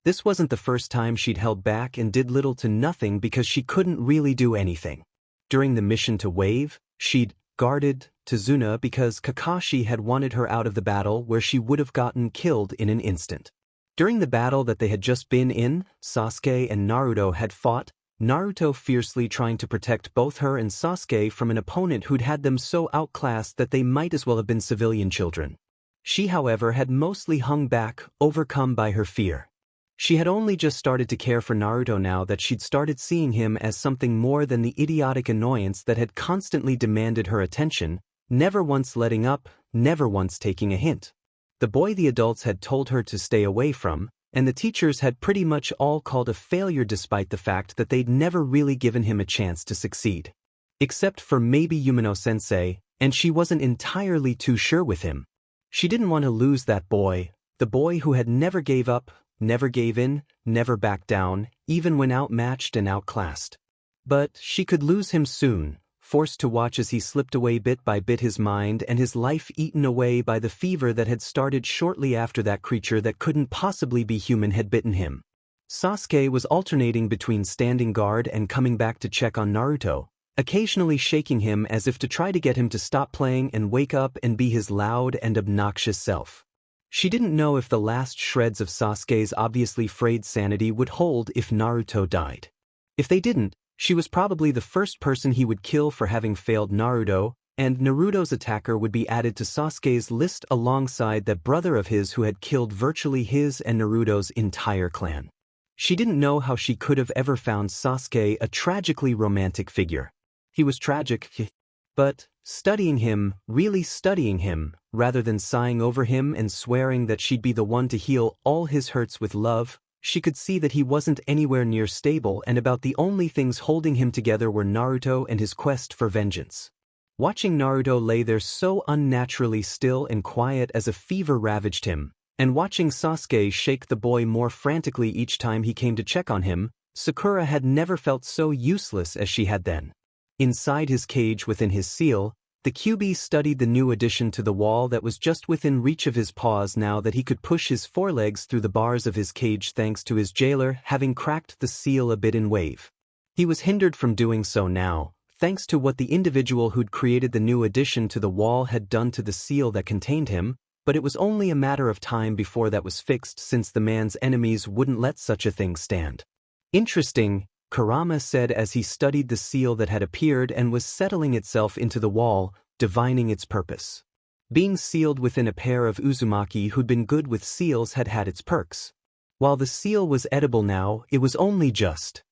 This wasn't the first time she'd held back and did little to nothing because she couldn't really do anything. During the mission to Wave, she'd guarded Tazuna because Kakashi had wanted her out of the battle where she would have gotten killed in an instant. During the battle that they had just been in, Sasuke and Naruto had fought, Naruto fiercely trying to protect both her and Sasuke from an opponent who'd had them so outclassed that they might as well have been civilian children. She, however, had mostly hung back, overcome by her fear. She had only just started to care for Naruto now that she'd started seeing him as something more than the idiotic annoyance that had constantly demanded her attention, never once letting up, never once taking a hint. The boy the adults had told her to stay away from, and the teachers had pretty much all called a failure despite the fact that they'd never really given him a chance to succeed. Except for maybe Yumino-sensei, and she wasn't entirely too sure with him. She didn't want to lose that boy, the boy who had never gave up, never gave in, never backed down, even when outmatched and outclassed. But she could lose him soon, forced to watch as he slipped away bit by bit, his mind and his life eaten away by the fever that had started shortly after that creature that couldn't possibly be human had bitten him. Sasuke was alternating between standing guard and coming back to check on Naruto, occasionally shaking him as if to try to get him to stop playing and wake up and be his loud and obnoxious self. She didn't know if the last shreds of Sasuke's obviously frayed sanity would hold if Naruto died. If they didn't, she was probably the first person he would kill for having failed Naruto, and Naruto's attacker would be added to Sasuke's list alongside that brother of his who had killed virtually his and Naruto's entire clan. She didn't know how she could have ever found Sasuke a tragically romantic figure. He was tragic, but studying him, really studying him, rather than sighing over him and swearing that she'd be the one to heal all his hurts with love, she could see that he wasn't anywhere near stable and about the only things holding him together were Naruto and his quest for vengeance. Watching Naruto lay there so unnaturally still and quiet as a fever ravaged him, and watching Sasuke shake the boy more frantically each time he came to check on him, Sakura had never felt so useless as she had then. Inside his cage within his seal, the QB studied the new addition to the wall that was just within reach of his paws now that he could push his forelegs through the bars of his cage thanks to his jailer having cracked the seal a bit in Wave. He was hindered from doing so now, thanks to what the individual who'd created the new addition to the wall had done to the seal that contained him, but it was only a matter of time before that was fixed since the man's enemies wouldn't let such a thing stand. Interesting, Kurama said as he studied the seal that had appeared and was settling itself into the wall, divining its purpose. Being sealed within a pair of Uzumaki who'd been good with seals had had its perks. While the seal was edible now, it was only just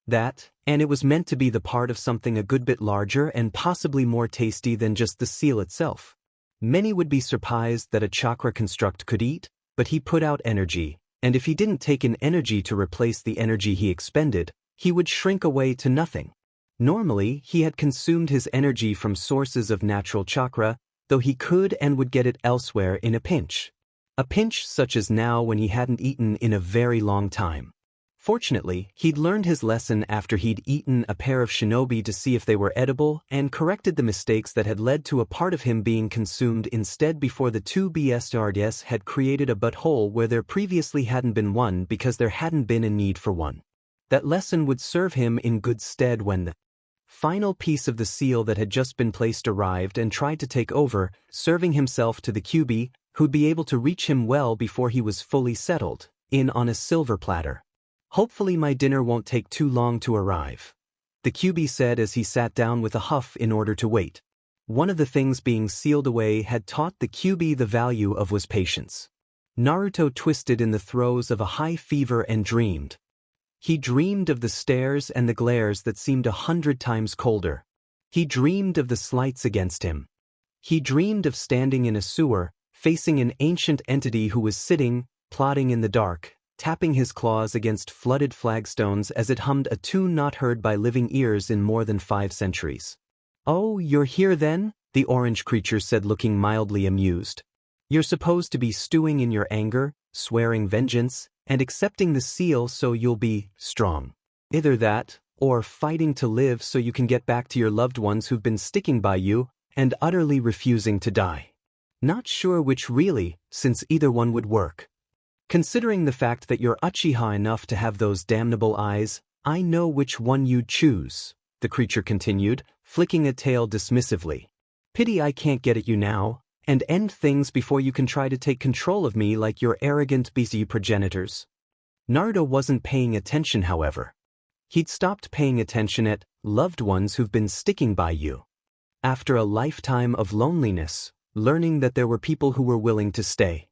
that, and it was meant to be the part of something a good bit larger and possibly more tasty than just the seal itself. Many would be surprised that a chakra construct could eat, but he put out energy, and if he didn't take in energy to replace the energy he expended, he would shrink away to nothing. Normally, he had consumed his energy from sources of natural chakra, though he could and would get it elsewhere in a pinch. A pinch such as now when he hadn't eaten in a very long time. Fortunately, he'd learned his lesson after he'd eaten a pair of shinobi to see if they were edible and corrected the mistakes that had led to a part of him being consumed instead before the two BSRDs had created a butthole where there previously hadn't been one because there hadn't been a need for one. That lesson would serve him in good stead when the final piece of the seal that had just been placed arrived and tried to take over, serving himself to the QB, who'd be able to reach him well before he was fully settled, in on a silver platter. Hopefully my dinner won't take too long to arrive, the QB said as he sat down with a huff in order to wait. One of the things being sealed away had taught the QB the value of was patience. Naruto twisted in the throes of a high fever and dreamed. He dreamed of the stares and the glares that seemed 100 times colder. He dreamed of the slights against him. He dreamed of standing in a sewer, facing an ancient entity who was sitting, plodding in the dark, tapping his claws against flooded flagstones as it hummed a tune not heard by living ears in more than 5 centuries. "Oh, you're here then?" the orange creature said, looking mildly amused. "You're supposed to be stewing in your anger, swearing vengeance, and accepting the seal so you'll be strong. Either that, or fighting to live so you can get back to your loved ones who've been sticking by you and utterly refusing to die. Not sure which really, since either one would work. Considering the fact that you're Uchiha enough to have those damnable eyes, I know which one you'd choose," the creature continued, flicking a tail dismissively. "Pity I can't get at you now, and end things before you can try to take control of me like your arrogant BGMI progenitors." Naruto wasn't paying attention, however. He'd stopped paying attention at loved ones who've been sticking by you. After a lifetime of loneliness, learning that there were people who were willing to stay.